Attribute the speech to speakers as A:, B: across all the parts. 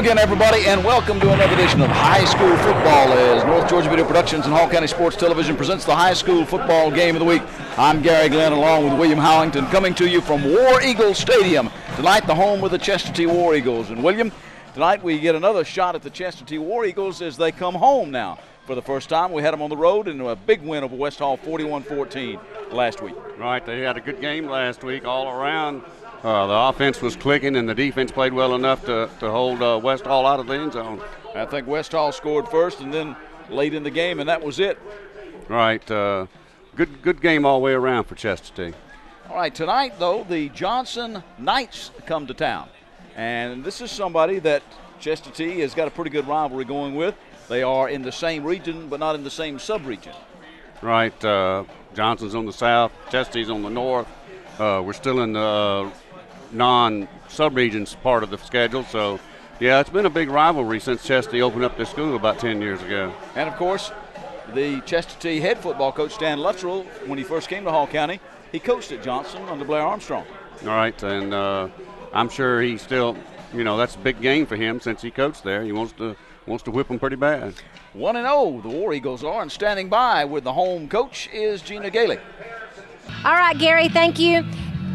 A: again, everybody, and welcome to another edition of High School Football as North Georgia Video Productions and Hall County Sports Television presents the High School Football Game of the Week. I'm Gary Glenn along with William Howington coming to you from War Eagle Stadium. Tonight, the home of the Chester T War Eagles. And William, tonight we get another shot at the Chester T War Eagles as they come home now. For the first time, we had them on the road in a big win over West Hall, 41-14 last week.
B: Right, they had a good game last week all around. The offense was clicking, and the defense played well enough to hold West Hall out of the end zone.
A: I think West Hall scored first and then late in the game, and that was it.
B: Right, good game all the way around for Chester T.
A: All right, tonight, though, the Johnson Knights come to town. And this is somebody that Chester T has got a pretty good rivalry going with. They are in the same region, but not in the same sub-region.
B: Right, Johnson's on the south, Chester T's on the north. We're still in the non-sub-regions part of the schedule, so yeah, it's been a big rivalry since Chester T opened up their school about 10 years ago.
A: And of course, the Chester T head football coach, Stan Luttrell, when he first came to Hall County, he coached at Johnson under Blair Armstrong.
B: All right, and I'm sure he still, that's a big game for him since he coached there. He wants to whip them pretty bad.
A: 1-0, the War Eagles are, and standing by with the home coach is Gina Gailey.
C: All right, Gary, thank you.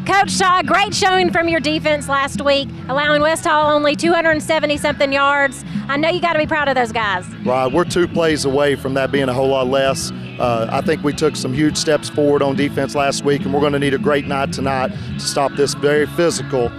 C: Coach Shaw, great showing from your defense last week, allowing West Hall only 270-something yards. I know you got to be proud of those guys.
D: Right, we're 2 plays away from that being a whole lot less. I think we took some huge steps forward on defense last week, and we're going to need a great night tonight to stop this very physical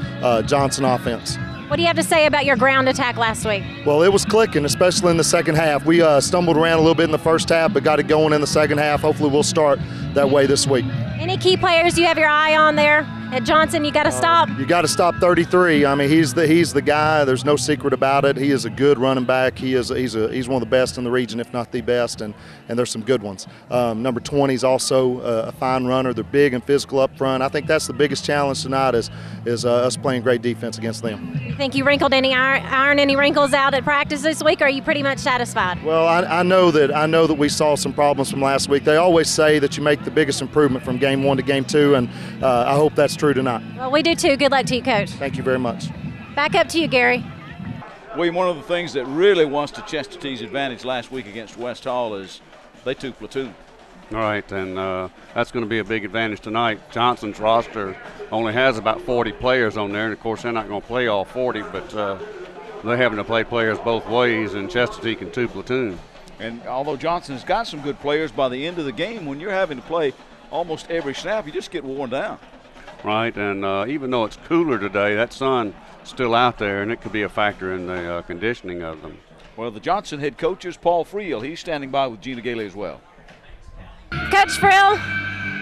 D: Johnson offense.
C: What do you have to say about your ground attack last week?
D: Well, it was clicking, especially in the second half. We stumbled around a little bit in the first half, but got it going in the second half. Hopefully we'll start that way this week.
C: Any key players you have your eye on there at Johnson you got to stop?
D: You got to stop 33. I mean, he's the guy. There's no secret about it. He is a good running back. He's one of the best in the region, if not the best, and there's some good ones. Number 20 is also a fine runner. They're big and physical up front. I think that's the biggest challenge tonight is us playing great defense against them.
C: You think you wrinkled any iron any wrinkles out at practice this week, or are you pretty much satisfied?
D: Well, I know that we saw some problems from last week. They always say that you make the biggest improvement from game 1 to game 2, and I hope that's true tonight.
C: Well, we do too. Good luck to you, Coach.
D: Thank you very much.
C: Back up to you, Gary.
A: William, one of the things that really was to Chester T's advantage last week against West Hall is they took platoon.
B: All right, and that's going to be a big advantage tonight. Johnson's roster only has about 40 players on there, and of course they're not going to play all 40, but they're having to play players both ways, and Chester T can 2 platoon.
A: And although Johnson's got some good players, by the end of the game, when you're having to play almost every snap, you just get worn down.
B: Right, and even though it's cooler today, that sun's still out there, and it could be a factor in the conditioning of them.
A: Well, the Johnson head coach is Paul Friel. He's standing by with Gina Gailey as well.
C: Coach Friel,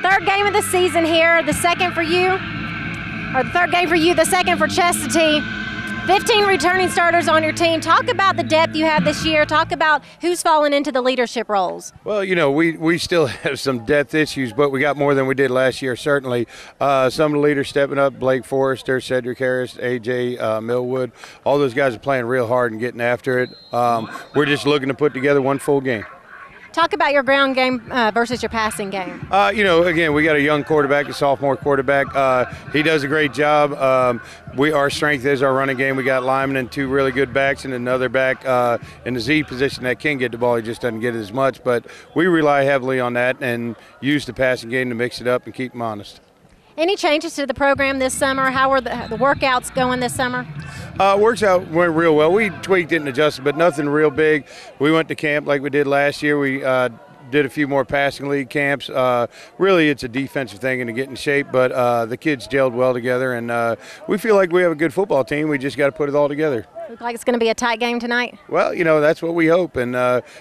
C: 3rd game of the season here, the second for you, or the 3rd game for you, the second for Chester T. 15 returning starters on your team. Talk about the depth you have this year. Talk about who's fallen into the leadership roles.
E: Well, we still have some depth issues, but we got more than we did last year, certainly. Some of the leaders stepping up, Blake Forrester, Cedric Harris, A.J. Millwood. All those guys are playing real hard and getting after it. We're just looking to put together one full game.
C: Talk about your ground game versus your passing game.
E: Again, we got a young quarterback, a sophomore quarterback. He does a great job. Our strength is our running game. We got Lyman and 2 really good backs and another back in the Z position that can get the ball. He just doesn't get it as much. But we rely heavily on that and use the passing game to mix it up and keep them honest.
C: Any changes to the program this summer? How are the workouts going this summer?
E: Went real well. We tweaked it and adjusted, but nothing real big. We went to camp like we did last year. We did a few more passing league camps. Really, it's a defensive thing and to get in shape, but the kids gelled well together, and we feel like we have a good football team. We just got to put it all together.
C: Look like it's going to be a tight game tonight.
E: Well, that's what we hope, and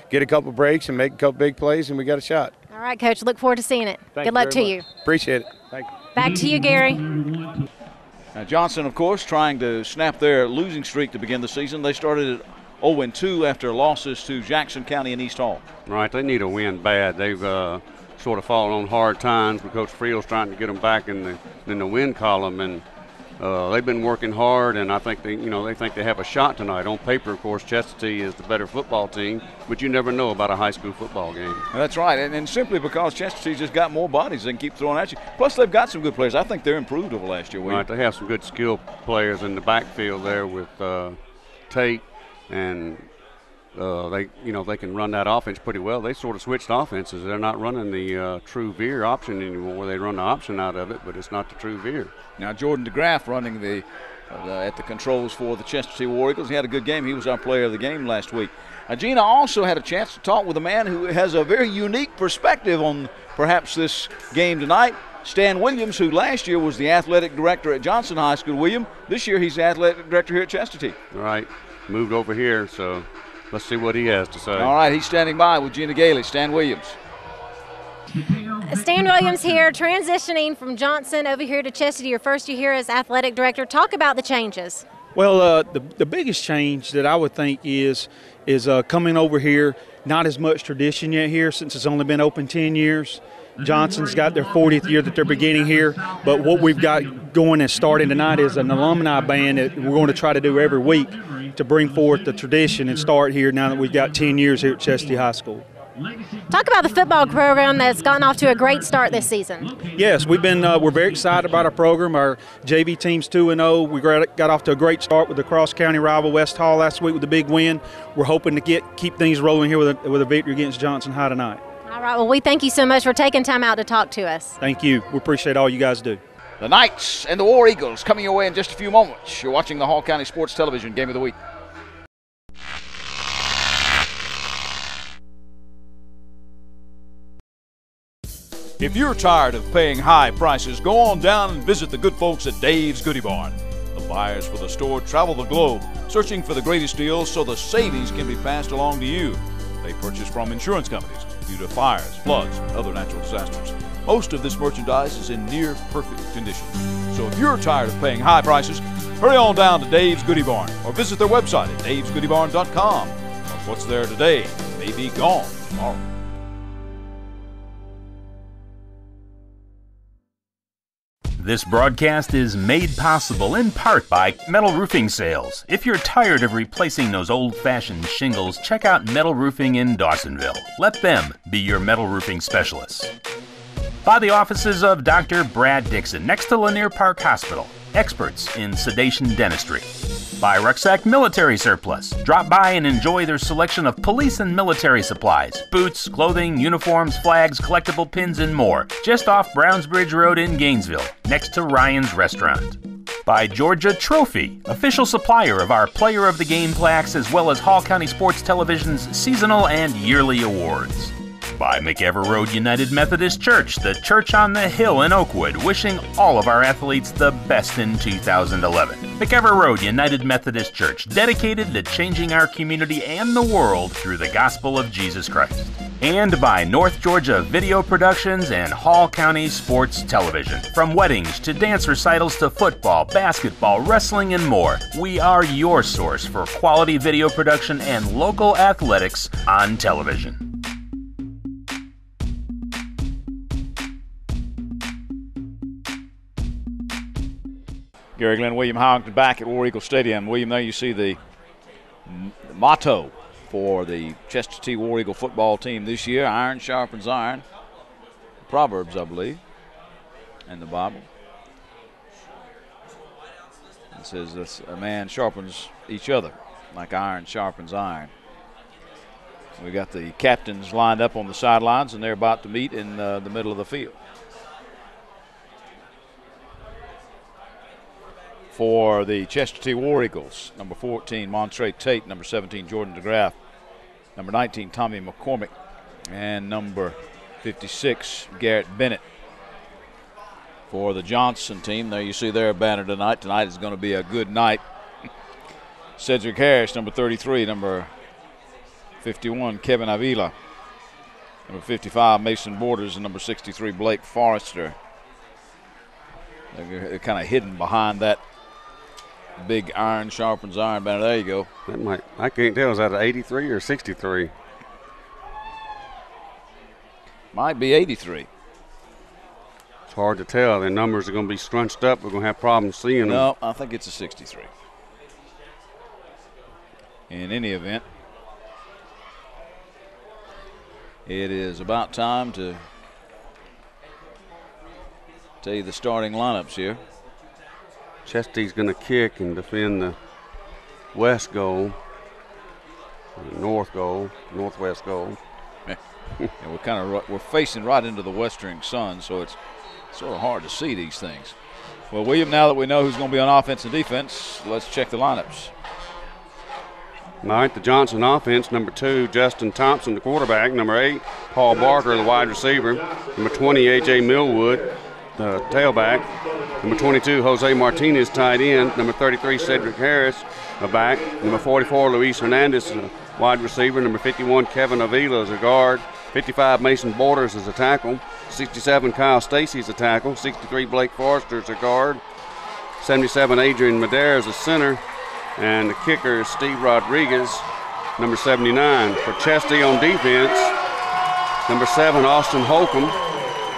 E: get a couple breaks and make a couple big plays, and we got a shot.
C: All right, Coach. Look forward to seeing it. Good luck to you.
E: Appreciate it. Thank you.
C: Back to you, Gary.
A: Now, Johnson, of course, trying to snap their losing streak to begin the season. They started at 0-2 after losses to Jackson County and East Hall.
B: Right, they need a win bad. They've sort of fallen on hard times, but Coach Friel's trying to get them back in the win column, and they've been working hard, and I think they think they have a shot tonight. On paper, of course, Chester T is the better football team, but you never know about a high school football game.
A: That's right, and simply because Chester T's just got more bodies they can keep throwing at you. Plus, they've got some good players. I think they're improved over last year.
B: Right, they have some good skill players in the backfield there with Tate, and they can run that offense pretty well. They sort of switched offenses. They're not running the true veer option anymore. They run the option out of it, but it's not the true veer.
A: Now Jordan DeGraff running at the controls for the Chesterfield War Eagles. He had a good game. He was our player of the game last week. Gina also had a chance to talk with a man who has a very unique perspective on perhaps this game tonight. Stan Williams, who last year was the athletic director at Johnson High School. William, this year he's the athletic director here at Chesterfield.
B: All right, moved over here, so let's see what he has to say.
A: All right, he's standing by with Gina Gailey. Stan Williams.
C: Stan Williams here, transitioning from Johnson over here to Chesterfield, your first year here as athletic director. Talk about the changes.
F: Well, the biggest change that I would think is coming over here, not as much tradition yet here since it's only been open 10 years. Johnson's got their 40th year that they're beginning here, but what we've got going and starting tonight is an alumni band that we're going to try to do every week to bring forth the tradition and start here now that we've got 10 years here at Chesterfield High School.
C: Talk about the football program that's gotten off to a great start this season.
F: Yes, we're very excited about our program. Our JV team's 2-0. We got off to a great start with the cross-county rival West Hall last week with a big win. We're hoping to keep things rolling here with a victory against Johnson High tonight.
C: All right, well, we thank you so much for taking time out to talk to us.
F: Thank you. We appreciate all you guys do.
A: The Knights and the War Eagles coming your way in just a few moments. You're watching the Hall County Sports Television Game of the Week. If you're tired of paying high prices, go on down and visit the good folks at Dave's Goodie Barn. The buyers for the store travel the globe, searching for the greatest deals so the savings can be passed along to you. They purchase from insurance companies due to fires, floods, and other natural disasters. Most of this merchandise is in near perfect condition. So if you're tired of paying high prices, hurry on down to Dave's Goodie Barn or visit their website at davesgoodiebarn.com. Because what's there today may be gone tomorrow.
G: This broadcast is made possible in part by Metal Roofing Sales. If you're tired of replacing those old-fashioned shingles, check out Metal Roofing in Dawsonville. Let them be your metal roofing specialists. By the offices of Dr. Brad Dixon, next to Lanier Park Hospital, experts in sedation dentistry. By Rucksack Military Surplus. Drop by and enjoy their selection of police and military supplies, boots, clothing, uniforms, flags, collectible pins, and more. Just off Brownsbridge Road in Gainesville, next to Ryan's Restaurant. By Georgia Trophy, official supplier of our Player of the Game plaques as well as Hall County Sports Television's seasonal and yearly awards. By McEver Road United Methodist Church, the church on the hill in Oakwood, wishing all of our athletes the best in 2011. McEver Road United Methodist Church, dedicated to changing our community and the world through the gospel of Jesus Christ. And by North Georgia Video Productions and Hall County Sports Television. From weddings to dance recitals to football, basketball, wrestling, and more, we are your source for quality video production and local athletics on television.
A: Gary Glenn, William Howington back at War Eagle Stadium. William, there you see the motto for the Chesterfield War Eagle football team this year. Iron sharpens iron. Proverbs, I believe, and the Bible. It says this, a man sharpens each other like iron sharpens iron. We got the captains lined up on the sidelines, and they're about to meet in the middle of the field. For the Chesterfield War Eagles, number 14, Montre Tate, number 17, Jordan DeGraff, number 19, Tommy McCormick, and number 56, Garrett Bennett. For the Johnson team, there you see their banner tonight. Tonight is going to be a good night. Cedric Harris, number 33, number 51, Kevin Avila, number 55, Mason Borders, and number 63, Blake Forrester. They're kind of hidden behind that big iron sharpens iron banner. There you go.
B: That might, I can't tell, is that an 83 or 63?
A: Might be 83.
B: It's hard to tell. The numbers are going to be scrunched up. We're going to have problems seeing them.
A: No, I think it's a 63. In any event, it is about time to tell you the starting lineups here.
B: Chesty's going to kick and defend the west goal. northwest goal.
A: And we're facing right into the westering sun, so it's sort of hard to see these things. Well, William, now that we know who's going to be on offense and defense, let's check the lineups.
B: All right, the Johnson offense, number 2, Justin Thompson, the quarterback. Number 8, Paul Barker, the wide receiver. Number 20, A.J. Millwood, the tailback. Number 22, Jose Martinez, tight end. Number 33, Cedric Harris, a back. Number 44, Luis Hernandez, a wide receiver. Number 51, Kevin Avila is a guard. 55, Mason Borders is a tackle. 67, Kyle Stacy is a tackle. 63, Blake Forrester is a guard. 77, Adrian Madera is a center. And the kicker is Steve Rodriguez, number 79. For Chesty on defense, number 7, Austin Holcomb,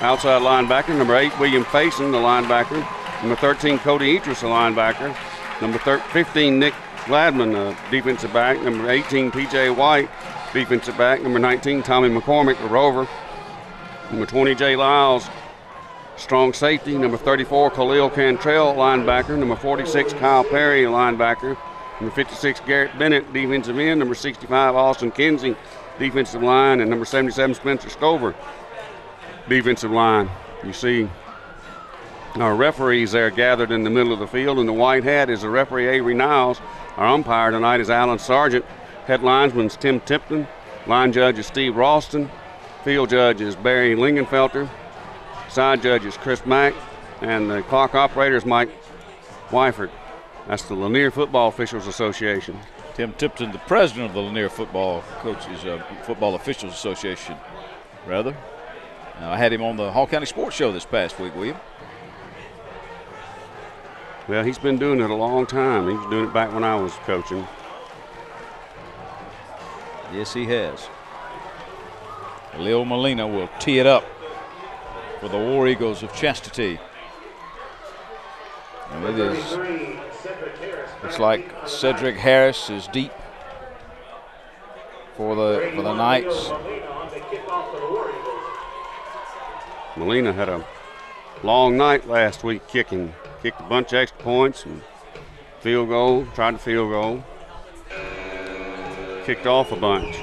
B: outside linebacker. Number 8, William Faison, the linebacker. Number 13, Cody Etris, the linebacker. Number 15, Nick Gladman, the defensive back. Number 18, P.J. White, defensive back. Number 19, Tommy McCormick, the rover. Number 20, Jay Lyles, strong safety. Number 34, Khalil Cantrell, linebacker. Number 46, Kyle Perry, linebacker. Number 56, Garrett Bennett, defensive end. Number 65, Austin Kinsey, defensive line. And number 77, Spencer Stover, defensive line. You see our referees there gathered in the middle of the field. In the white hat is the referee Avery Niles. Our umpire tonight is Alan Sargent. Head linesman is Tim Tipton. Line judge is Steve Ralston. Field judge is Barry Lingenfelter. Side judge is Chris Mack, and the clock operator is Mike Wyford. That's the Lanier Football Officials Association.
A: Tim Tipton, the president of the Lanier Football Officials Association, rather. I had him on the Hall County Sports Show this past week, William.
B: Well, he's been doing it a long time. He was doing it back when I was coaching.
A: Yes, he has. Lil Molina will tee it up for the War Eagles of Chastity. And it is, it's like Cedric Harris is deep for the Knights.
B: Molina had a long night last week kicking. Kicked a bunch of extra points and field goal, tried to field goal. Kicked off a bunch.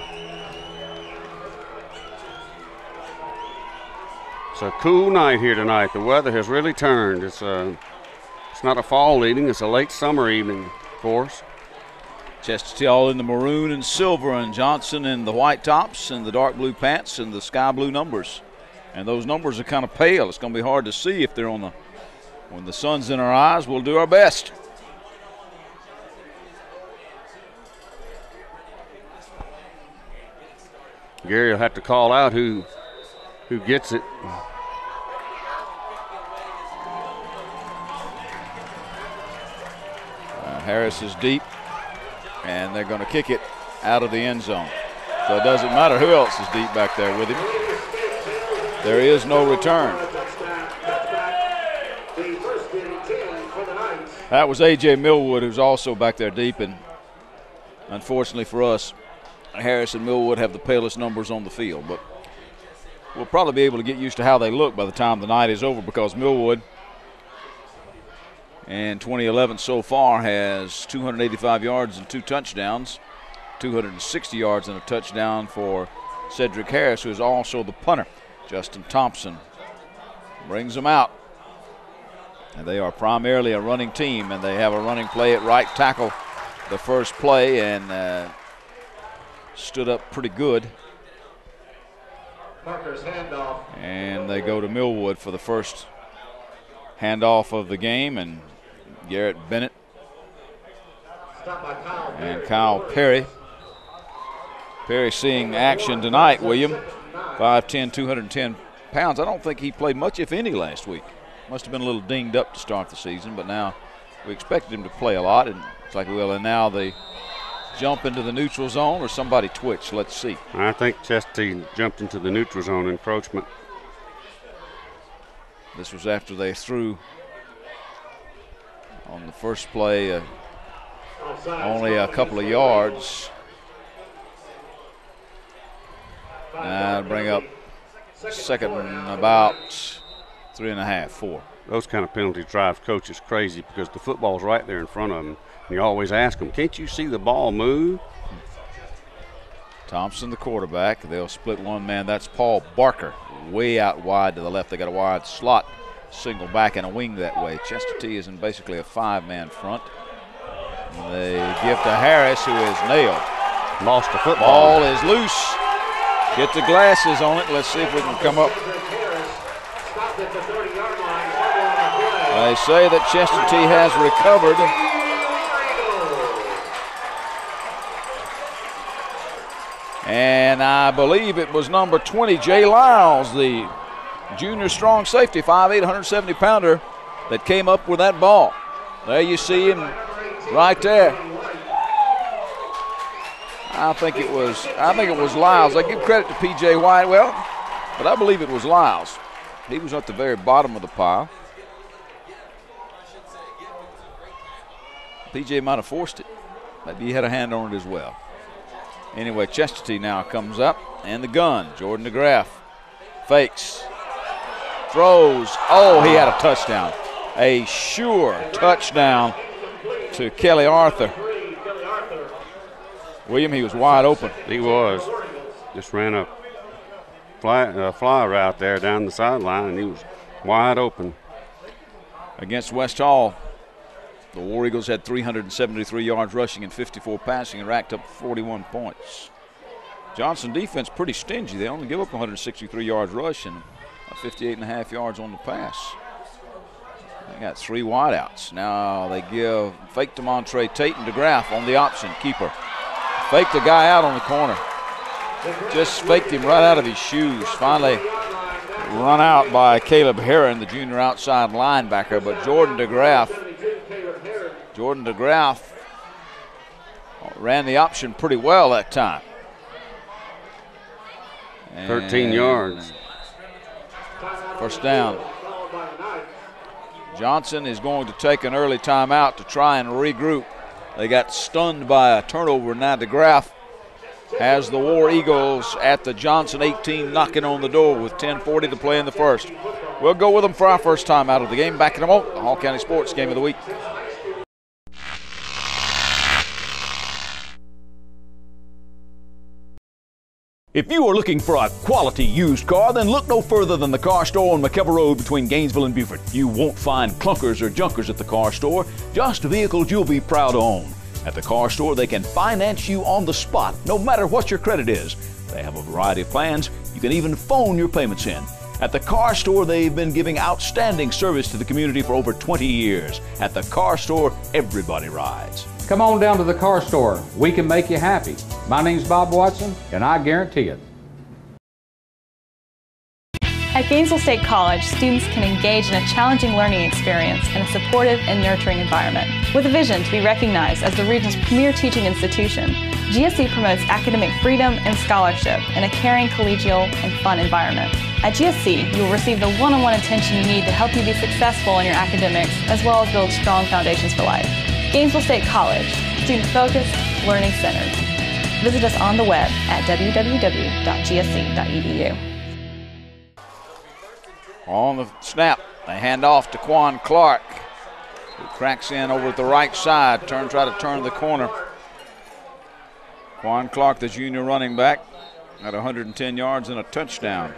B: It's a cool night here tonight. The weather has really turned. It's not a fall evening, it's a late summer evening for us.
A: Chastity all in the maroon and silver, and Johnson in the white tops and the dark blue pants and the sky blue numbers. And those numbers are kind of pale. It's going to be hard to see if they're on the, when the sun's in our eyes. We'll do our best.
B: Gary will have to call out who gets it.
A: Harris is deep, and they're going to kick it out of the end zone. So it doesn't matter who else is deep back there with him. There is no return. That was A.J. Millwood, who's also back there deep, and unfortunately for us, Harris and Millwood have the palest numbers on the field. But we'll probably be able to get used to how they look by the time the night is over, because Millwood in 2011 so far has 285 yards and 2 touchdowns, 260 yards and a touchdown for Cedric Harris, who is also the punter. Justin Thompson brings them out. And they are primarily a running team, and they have a running play at right tackle the first play, and stood up pretty good. And they go to Millwood for the first handoff of the game, and Garrett Bennett and Kyle Perry. Perry seeing action tonight, William. 5'10", 210 pounds. I don't think he played much, if any, last week. Must have been a little dinged up to start the season, but now we expected him to play a lot, and it's like, well, and now they jump into the neutral zone, or somebody twitched. Let's see.
B: I think Chastity jumped into the neutral zone encroachment.
A: This was after they threw on the first play only a couple of yards. Now bring up second and about 3.5, 4.
B: Those kind of penalties drive coaches crazy, because the football's right there in front of them. And you always ask them, can't you see the ball move?
A: Thompson, the quarterback. They'll split one man. That's Paul Barker, way out wide to the left. They got a wide slot, single back and a wing that way. Chester T is in basically a 5-man front. And they give to Harris, who is nailed.
B: Lost the football.
A: Ball is loose. Get the glasses on it. Let's see if we can come up. They say that Chester T has recovered. And I believe it was number 20, Jay Lyles, the junior strong safety, 5'8", 170-pounder, that came up with that ball. There you see him right there. I think it was Lyles. I give credit to P.J. White, but I believe it was Lyles. He was at the very bottom of the pile. P.J. might have forced it. Maybe he had a hand on it as well. Anyway, Chester T now comes up, and the gun. Jordan DeGraff fakes, throws. Oh, he had a touchdown. A sure touchdown to Kelly Arthur. William, he was wide open.
B: He was. Just ran a fly route there down the sideline, and he was wide open.
A: Against West Hall, the War Eagles had 373 yards rushing and 54 passing and racked up 41 points. Johnson defense pretty stingy. They only give up 163 yards rush and 58.5 yards on the pass. They got 3 wideouts. Now they give fake to Montre Tate and DeGraff on the option, keeper. Faked the guy out on the corner. Just faked him right out of his shoes. Finally run out by Caleb Heron, the junior outside linebacker, but Jordan DeGraff ran the option pretty well that time.
B: 13 yards.
A: First down. Johnson is going to take an early timeout to try and regroup. They got stunned by a turnover. Now DeGraff has the War Eagles at the Johnson 18, knocking on the door with 10:40 to play in the first. We'll go with them for our first time out of the game. Back in a moment, the Hall County Sports Game of the Week. If you are looking for a quality used car, then look no further than the car store on McKellar Road between Gainesville and Beaufort. You won't find clunkers or junkers at the car store, just vehicles you'll be proud to own. At the car store, they can finance you on the spot, no matter what your credit is. They have a variety of plans. You can even phone your payments in. At the car store, they've been giving outstanding service to the community for over 20 years. At the car store, everybody rides.
H: Come on down to the car store. We can make you happy. My name's Bob Watson, and I guarantee it.
I: At Gainesville State College, students can engage in a challenging learning experience in a supportive and nurturing environment. With a vision to be recognized as the region's premier teaching institution, GSC promotes academic freedom and scholarship in a caring, collegial, and fun environment. At GSC, you will receive the one-on-one attention you need to help you be successful in your academics, as well as build strong foundations for life. Gainesville State College, student-focused, learning-centered. Visit us on the web at www.gsc.edu.
A: On the snap, they hand off to Quan Clark, who cracks in over at the right side, try to turn the corner. Quan Clark, the junior running back, at 110 yards and a touchdown.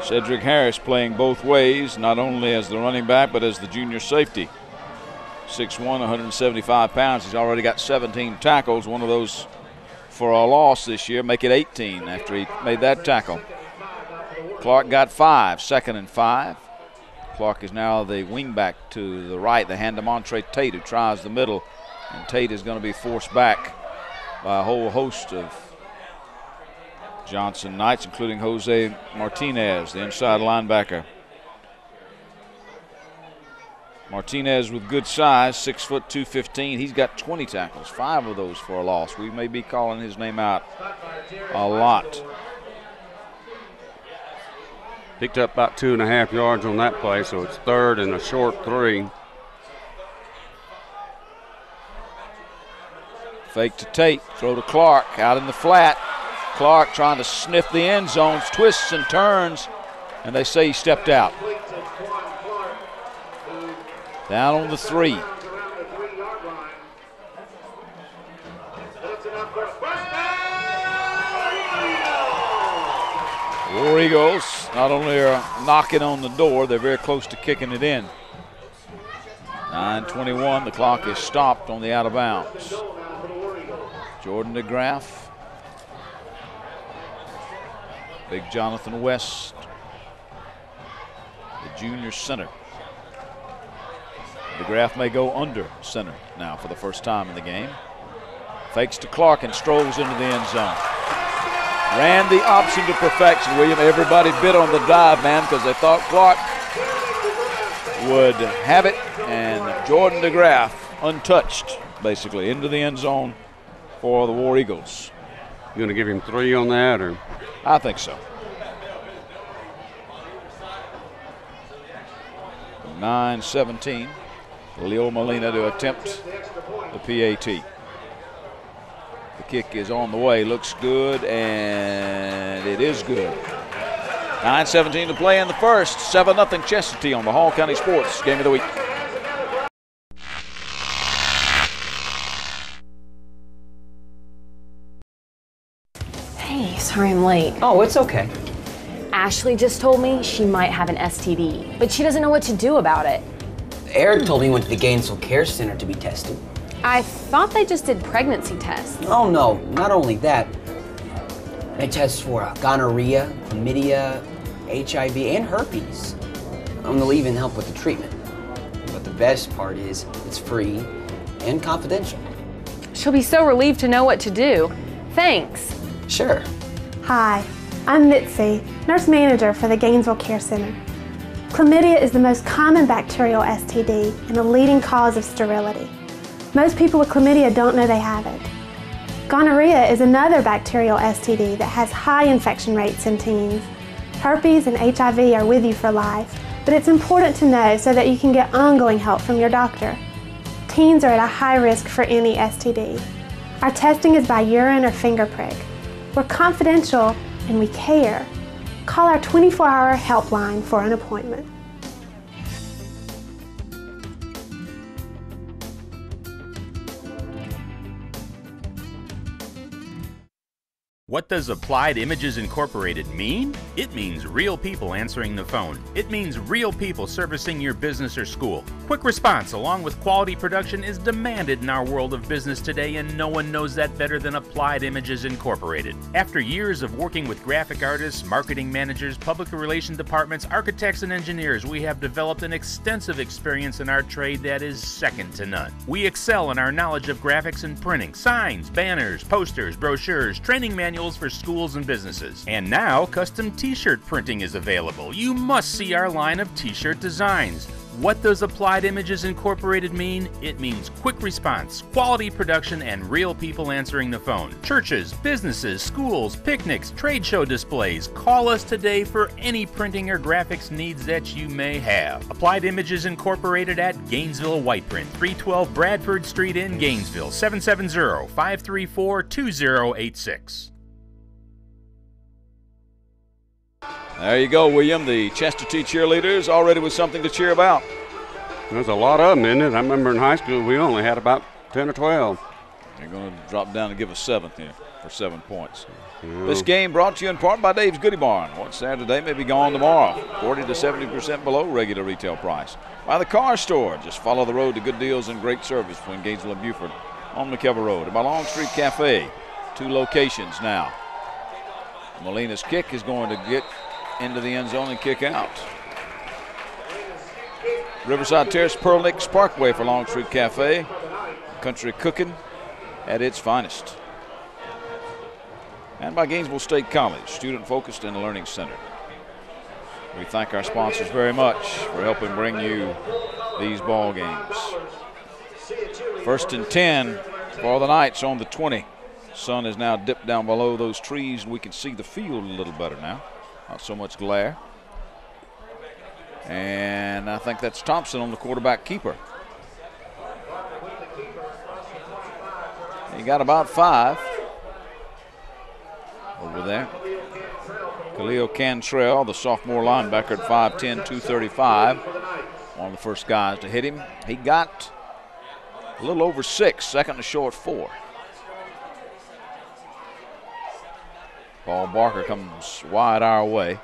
A: Cedric Harris playing both ways, not only as the running back, but as the junior safety. 6'1", 175 pounds. He's already got 17 tackles, one of those for a loss this year, make it 18 after he made that tackle. Clark got 5, 2nd and 5. Clark is now the wingback to the right. They hand to Montre Tate, who tries the middle, and Tate is going to be forced back by a whole host of Johnson Knights, including Jose Martinez, the inside linebacker. Martinez with good size, 6 foot 215. He's got 20 tackles, 5 of those for a loss. We may be calling his name out a lot.
B: Picked up about 2.5 yards on that play, so it's 3rd and a short 3.
A: Fake to Tate, throw to Clark, out in the flat. Clark trying to sniff the end zones, twists and turns, and they say he stepped out. Down on the 3. War Eagles not only are knocking on the door, they're very close to kicking it in. 9:21, the clock is stopped on the out of bounds. Jordan DeGraff, Big Jonathan West, the junior center. DeGraff may go under center now for the first time in the game. Fakes to Clark and strolls into the end zone. Ran the option to perfection, William. Everybody bit on the dive, man, because they thought Clark would have it, and Jordan DeGraff untouched, basically, into the end zone for the War Eagles.
B: You going to give him 3 on that, or?
A: I think so. 9:17. Leo Molina to attempt the PAT. The kick is on the way, looks good, and it is good. 9:17 to play in the first. 7-0 Chestatee on the Hall County Sports Game of the Week.
J: Hey, sorry I'm late.
K: Oh, it's okay.
J: Ashley just told me she might have an STD, but she doesn't know what to do about it.
K: Eric told me he went to the Gainesville Care Center to be tested.
J: I thought they just did pregnancy tests.
K: Oh, no, not only that. They test for gonorrhea, chlamydia, HIV, and herpes. They'll even help with the treatment. But the best part is it's free and confidential.
J: She'll be so relieved to know what to do. Thanks.
K: Sure.
L: Hi, I'm Mitzi, nurse manager for the Gainesville Care Center. Chlamydia is the most common bacterial STD and a leading cause of sterility. Most people with chlamydia don't know they have it. Gonorrhea is another bacterial STD that has high infection rates in teens. Herpes and HIV are with you for life, but it's important to know so that you can get ongoing help from your doctor. Teens are at a high risk for any STD. Our testing is by urine or finger prick. We're confidential and we care. Call our 24-hour helpline for an appointment.
G: What does Applied Images Incorporated mean? It means real people answering the phone. It means real people servicing your business or school. Quick response along with quality production is demanded in our world of business today, and no one knows that better than Applied Images Incorporated. After years of working with graphic artists, marketing managers, public relations departments, architects, and engineers, we have developed an extensive experience in our trade that is second to none. We excel in our knowledge of graphics and printing, signs, banners, posters, brochures, training manuals for schools and businesses. And now, custom t-shirt printing is available. You must see our line of t-shirt designs. What does Applied Images Incorporated mean? It means quick response, quality production, and real people answering the phone. Churches, businesses, schools, picnics, trade show displays. Call us today for any printing or graphics needs that you may have. Applied Images Incorporated at Gainesville White Print, 312 Bradford Street in Gainesville, 770-534-2086.
A: There you go, William. The Chestatee cheerleaders already with something to cheer about.
B: There's a lot of them, isn't it? I remember in high school we only had about 10 or 12.
A: They're going to drop down and give a 7th here for 7 points.
B: Yeah.
A: This game brought to you in part by Dave's Goodie Barn. What's there today may be gone tomorrow. 40 to 70% below regular retail price. By the Car Store. Just follow the road to good deals and great service between Gainesville and Buford on McKelvey Road. And by Longstreet Cafe. 2 locations now. Molina's kick is going to get into the end zone and kick out. Riverside Terrace, Pearl Nicks Parkway for Longstreet Cafe. Country cooking at its finest. And by Gainesville State College, student-focused and learning center. We thank our sponsors very much for helping bring you these ball games. 1st and 10 for the Knights on the 20. Sun is now dipped down below those trees, and we can see the field a little better now. Not so much glare. And I think that's Thompson on the quarterback keeper. He got about 5 over there. Khalil Cantrell, the sophomore linebacker at 5'10", 235. One of the first guys to hit him. He got a little over 6, second to short 4. Paul Barker comes wide our way.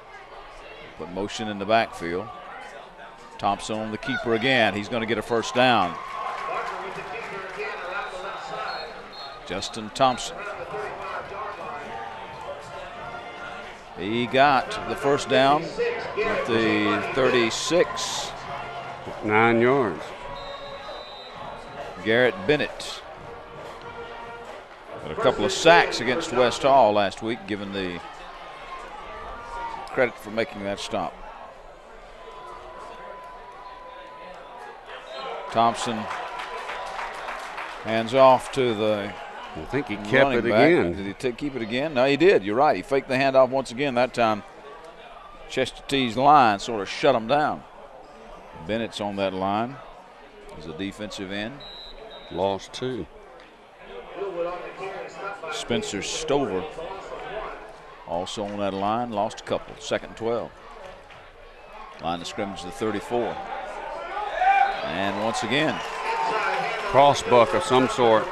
A: Put motion in the backfield. Thompson on the keeper again. He's going to get a first down. Justin Thompson. He got the first down at the 36.
B: 9 yards.
A: Garrett Bennett had a couple of sacks against West Hall last week, given the credit for making that stop. Thompson hands off to the
B: I think he kept it
A: back.
B: again.
A: Did he keep it again? No, he did. You're right. He faked the handoff once again. That time, Chester T's line sort of shut him down. Bennett's on that line as a defensive end.
B: Lost 2.
A: Spencer Stover also on that line. Lost a couple. 2nd and 12. Line of scrimmage to 34. And once again,
B: Crossbuck of some sort.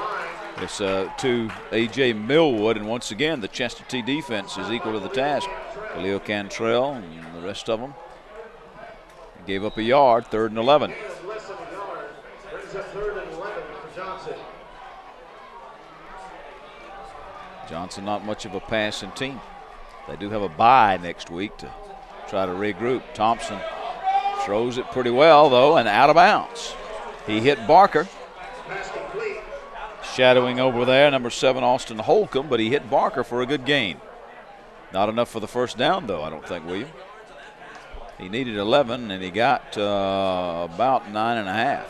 A: it's to A.J. Millwood, and once again, the Chester T defense is equal to the task. Khalil Cantrell and the rest of them gave up a yard, 3rd and 11. Johnson not much of a passing team. They do have a bye next week to try to regroup. Thompson throws it pretty well, though, and out of bounds. He hit Barker. Shadowing over there, number 7, Austin Holcomb, but he hit Barker for a good gain. Not enough for the first down, though, I don't think, William. He needed 11, and he got about 9.5.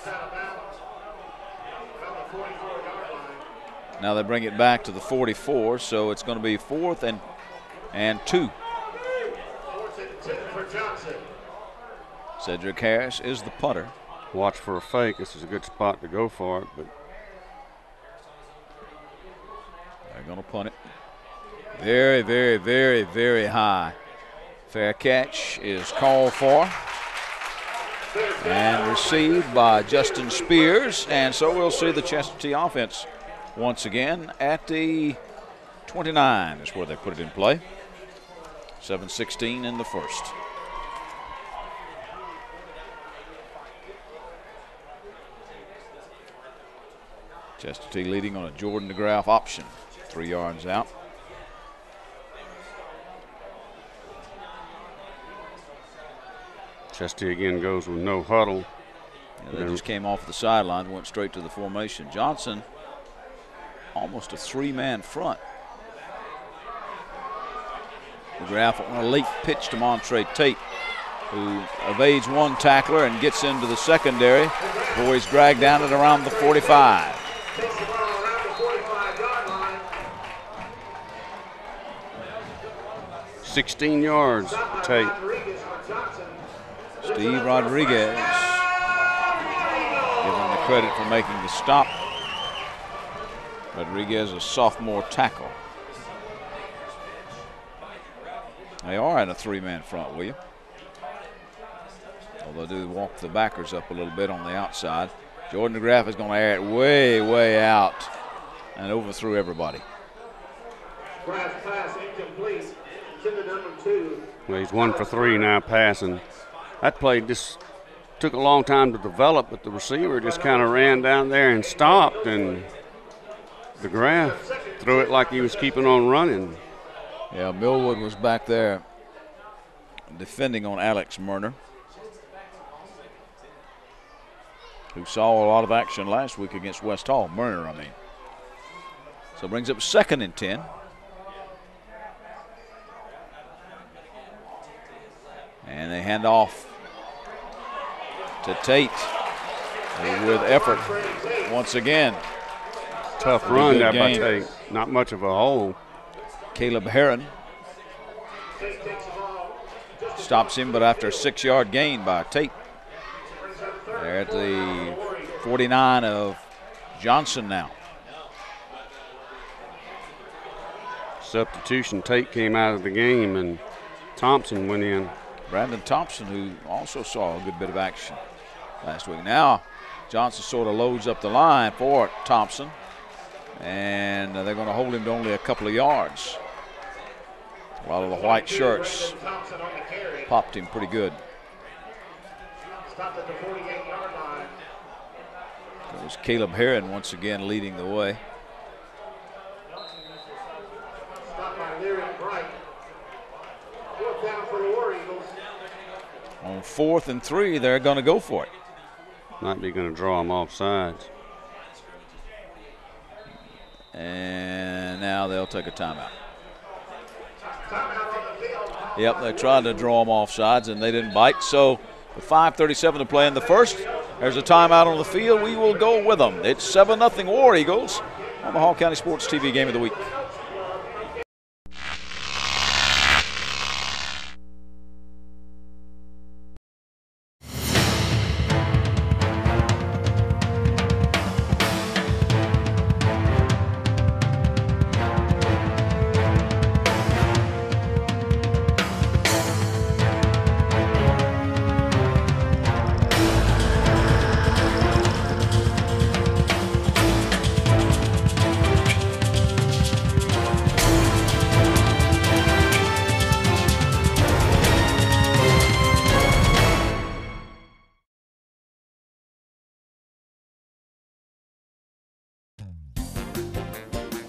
A: Now they bring it back to the 44, so it's going to be 4th and 2. Cedric Harris is the punter.
B: Watch for a fake. This is a good spot to go for it, but
A: they're going to punt it. Very, very, very, very high. Fair catch is called for and received by Justin Spears, and so we'll see the Chester T offense once again at the 29 is where they put it in play. 7:16 in the first. Chester T leading on a Jordan DeGraff option. 3 yards out.
B: Chester again goes with no huddle.
A: Yeah, they just came off the sideline, went straight to the formation. Johnson, almost a 3-man front. DeGraff on a late pitch to Montre Tate, who evades one tackler and gets into the secondary before he's dragged down at around the 45.
B: $16 yards, Tate.
A: Steve Rodriguez given the credit for making the stop. Rodriguez, a sophomore tackle. They are in a 3-man front, will you? Although they do walk the backers up a little bit on the outside. Jordan DeGraff is going to air it way, way out and overthrew everybody.
M: Pass incomplete to the number 2.
B: Well, he's 1 for 3 now passing. That play just took a long time to develop, but the receiver just kind of ran down there and stopped, and DeGraff threw it like he was keeping on running.
A: Yeah, Millwood was back there defending on Alex Murner, who saw a lot of action last week against West Hall. Murner, I mean. So brings up 2nd and 10. And they hand off to Tate with effort once again.
B: Tough run there by Tate. Not much of a hole.
A: Caleb Heron stops him, but after a 6-yard gain by Tate. They're at the 49 of Johnson now.
B: Substitution, Tate came out of the game and Thompson went in.
A: Brandon Thompson, who also saw a good bit of action last week. Now Johnson sort of loads up the line for Thompson, and they're going to hold him to only a couple of yards. A lot of the white shirts popped him pretty good.
M: Stopped at the 48-yard line.
A: It was Caleb Herron once again leading the way.
M: Stopped by Leary Bright. Fourth down for the War Eagles.
A: On 4th and 3, they're going to go for it.
B: Might be going to draw them off sides.
A: And now they'll take a timeout. Yep, they tried to draw them off sides and they didn't bite. So with 5:37 to play in the first, there's a timeout on the field. We will go with them. It's 7-0 War Eagles on the Hall County Sports TV Game of the Week.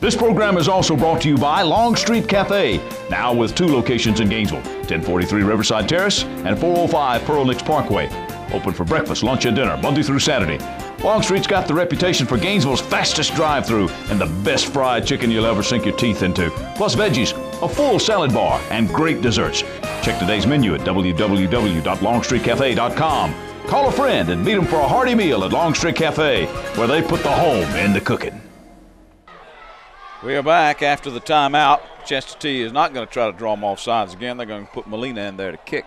N: This program is also brought to you by Long Street Cafe, now with 2 locations in Gainesville, 1043 Riverside Terrace and 405 Pearl Nicks Parkway. Open for breakfast, lunch, and dinner, Monday through Saturday. Long Street's got the reputation for Gainesville's fastest drive-thru and the best fried chicken you'll ever sink your teeth into. Plus veggies, a full salad bar, and great desserts. Check today's menu at www.longstreetcafe.com. Call a friend and meet them for a hearty meal at Long Street Cafe, where they put the home in the cooking.
A: We are back after the timeout. Chester T is not going to try to draw them off sides again. They're going to put Molina in there to kick.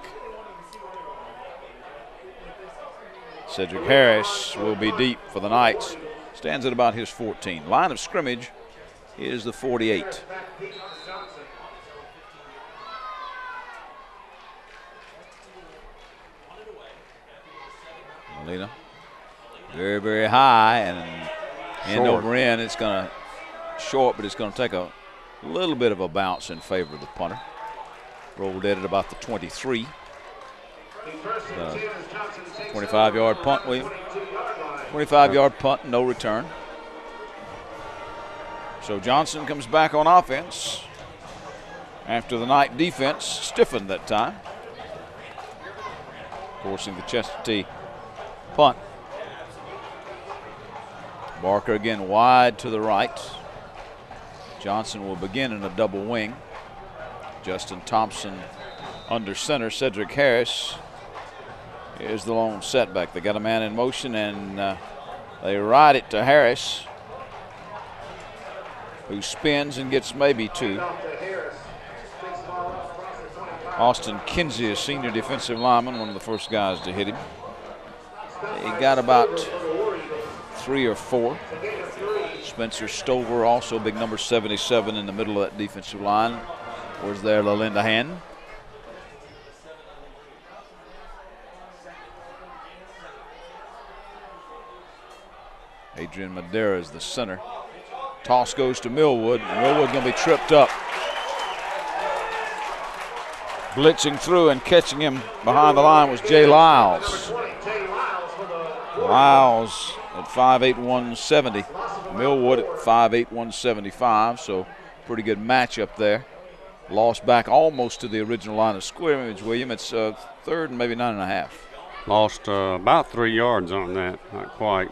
A: Cedric Harris will be deep for the Knights. Stands at about his 14. Line of scrimmage is the 48. Molina. Very, very high. And end over end, it's going to short, but it's going to take a little bit of a bounce in favor of the punter. Rolled in at about the 23. 25-yard punt, William. 25-yard punt, no return. So Johnson comes back on offense after the Knight defense stiffened that time, forcing the Chester T punt. Barker again wide to the right. Johnson will begin in a double wing. Justin Thompson under center. Cedric Harris is the lone setback. They got a man in motion and they ride it to Harris, who spins and gets maybe 2. Austin Kinsey, a senior defensive lineman, one of the first guys to hit him. He got about 3 or 4. Spencer Stover, also big number 77 in the middle of that defensive line. Was there LaLinda Hand. Adrian Madera is the center. Toss goes to Millwood. Millwood going to be tripped up. Blitzing through and catching him behind the line was Jay Lyles. Lyles at 5'8", 170. Millwood at 5'8", 175, so pretty good matchup there. Lost back almost to the original line of scrimmage, William. It's 3rd and maybe 9.5.
B: Lost about 3 yards on that, not quite.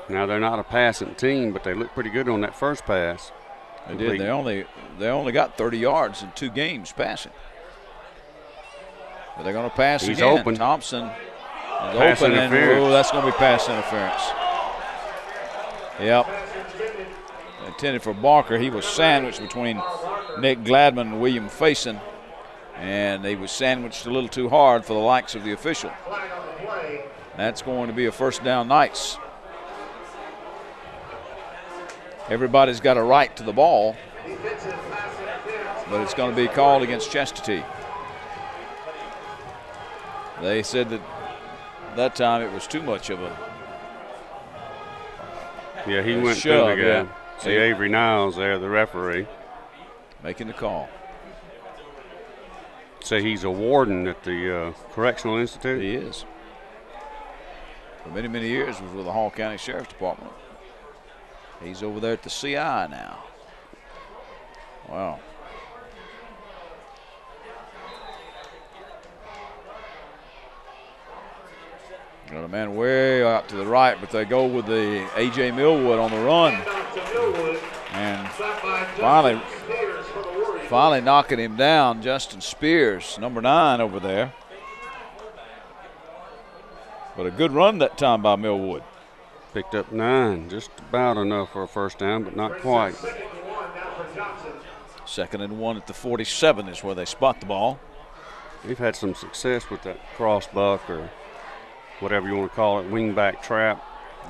B: Now they're not a passing team, but they look pretty good on that first pass.
A: They did. They only got 30 yards in 2 games passing. But they're going to pass
B: He's
A: again.
B: Open.
A: Thompson is
B: Pass
A: open, and that's going to be pass interference. Yep. Intended for Barker. He was sandwiched between Nick Gladman and William Faison, and he was sandwiched a little too hard for the likes of the official. That's going to be a first down Knights. Everybody's got a right to the ball, but it's going to be called against Chester T. They said that time it was too much of a
B: Yeah, he went
A: shove,
B: through the guy.
A: yeah.
B: See Avery Niles there, the referee.
A: making the call.
B: Say he's a warden at the Correctional Institute.
A: He is. For many, many years was with the Hall County Sheriff's Department. He's over there at the CI now. Wow. Got a man way out to the right, but they go with the A.J. Millwood on the run. And finally knocking him down, Justin Spears, number 9 over there. But a good run that time by Millwood.
B: Picked up 9, just about enough for a first down, but not quite.
A: 2nd and 1 at the 47 is where they spot the ball.
B: We've had some success with that cross buck or whatever you want to call it, wing back trap.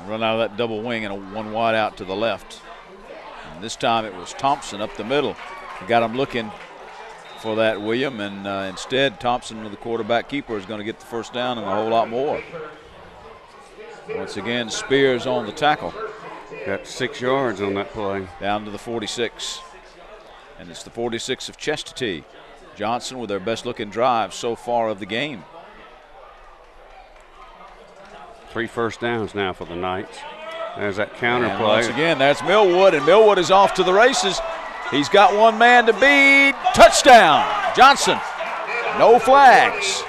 A: Run out of that double wing and a 1 wide out to the left. And this time it was Thompson up the middle. He got him looking for that, William, and instead Thompson, the quarterback keeper, is going to get the first down and a whole lot more. Once again, Spears on the tackle.
B: Got 6 yards on that play.
A: Down to the 46. And it's the 46 of Chestatee. Johnson with their best looking drive so far of the game.
B: 3 first downs now for the Knights. There's that counter
A: and
B: play.
A: Once again, that's Millwood, and Millwood is off to the races. He's got one man to beat. Touchdown, Johnson. No flags.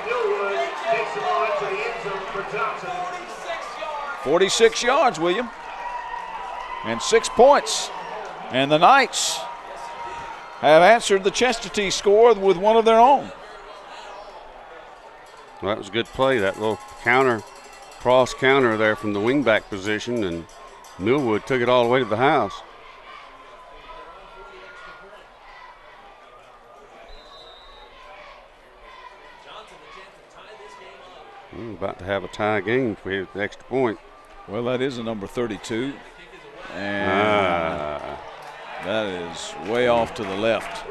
A: 46 yards, William, and 6 points. And the Knights have answered the Chestatee score with one of their own.
B: Well, that was a good play, that little cross counter there from the wingback position, and Millwood took it all the way to the house. We're about to have a tie game if we have the extra point.
A: Well, that is a number 32. And that is way off to the left.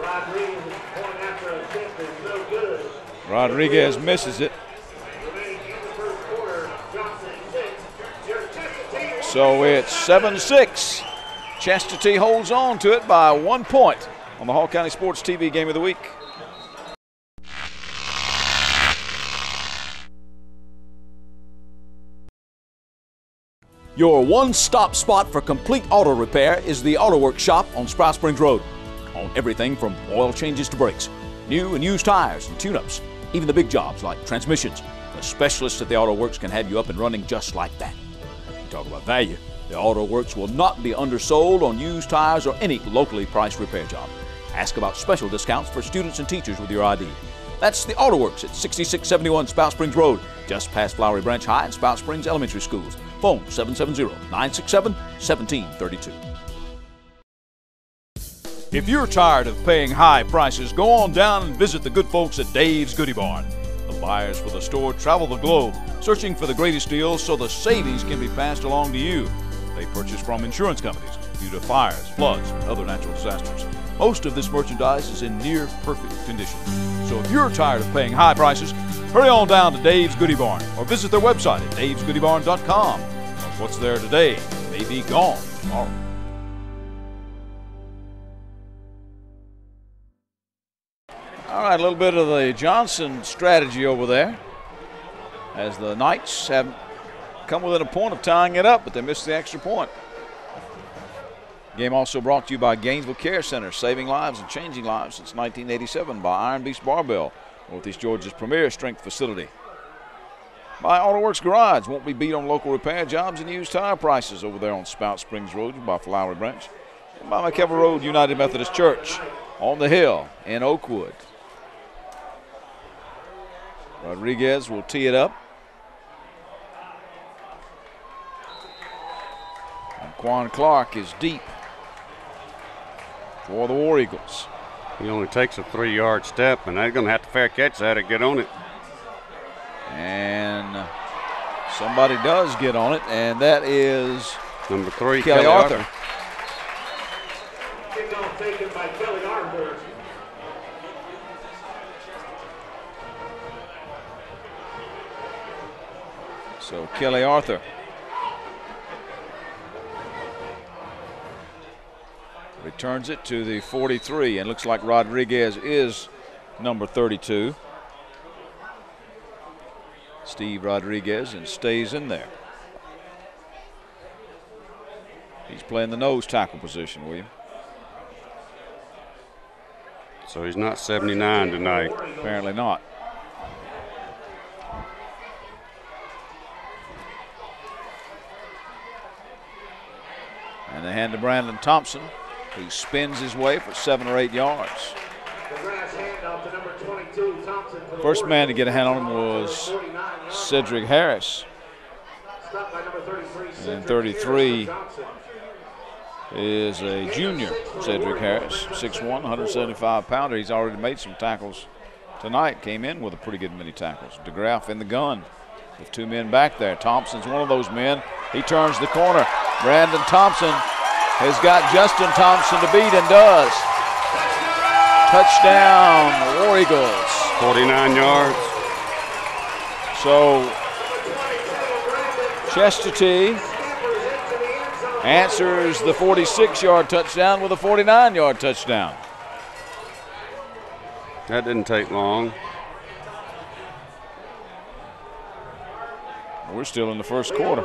A: Rodriguez misses it. So it's 7-6. Chestatee holds on to it by 1 point on the Hall County Sports TV Game of the Week. Your one-stop spot for complete auto repair is the Auto Works shop on Sprout Springs Road. On everything from oil changes to brakes, new and used tires and tune-ups, even the big jobs like transmissions. The specialists at the Auto Works can have you up and running just like that. You talk about value. The Auto Works will not be undersold on used tires or any locally priced repair job. Ask about special discounts for students and teachers with your ID. That's the Auto Works at 6671 Spout Springs Road, just past Flowery Branch High and Spout Springs Elementary Schools. Phone 770-967-1732. If you're tired of paying high prices, go on down and visit the good folks at Dave's Goodie Barn. The buyers for the store travel the globe, searching for the greatest deals so the savings can be passed along to you. They purchase from insurance companies due to fires, floods, and other natural disasters. Most of this merchandise is in near perfect condition. So if you're tired of paying high prices, hurry on down to Dave's Goodie Barn or visit their website at davesgoodiebarn.com. What's there today may be gone tomorrow. All right, a little bit of the Johnson strategy over there as the Knights have come within a point of tying it up, but they missed the extra point. Game also brought to you by Gainesville Care Center, saving lives and changing lives since 1987, by Iron Beast Barbell, Northeast Georgia's premier strength facility. By Auto Works Garage, won't be beat on local repair jobs and used tire prices over there on Spout Springs Road by Flowery Branch. And by McKelvey Road United Methodist Church on the hill in Oakwood. Rodriguez will tee it up. And Quan Clark is deep for the War Eagles.
B: He only takes a 3-yard step, and they're going to have to fair catch that to get on it.
A: And somebody does get on it, and that is
B: number 3,
A: Kelly Arthur.
M: Kickoff taken by Kelly Arthur.
A: So Kelly Arthur Turns it to the 43, and looks like Rodriguez is number 32. Steve Rodriguez, and stays in there. He's playing the nose tackle position, William.
B: So he's not 79 tonight.
A: Apparently not. And they hand to Brandon Thompson, who spins his way for 7 or 8 yards. First man to get a hand on him was Cedric Harris. And 33 is a junior, Cedric Harris, 6'1", 175-pounder. He's already made some tackles tonight. Came in with a pretty good many tackles. DeGraff in the gun with 2 men back there. Thompson's one of those men. He turns the corner. Brandon Thompson has got Justin Thompson to beat, and does. Touchdown, War Eagles.
B: 49 yards.
A: So Chestatee answers the 46-yard touchdown with a 49-yard touchdown.
B: That didn't take long.
A: We're still in the first quarter.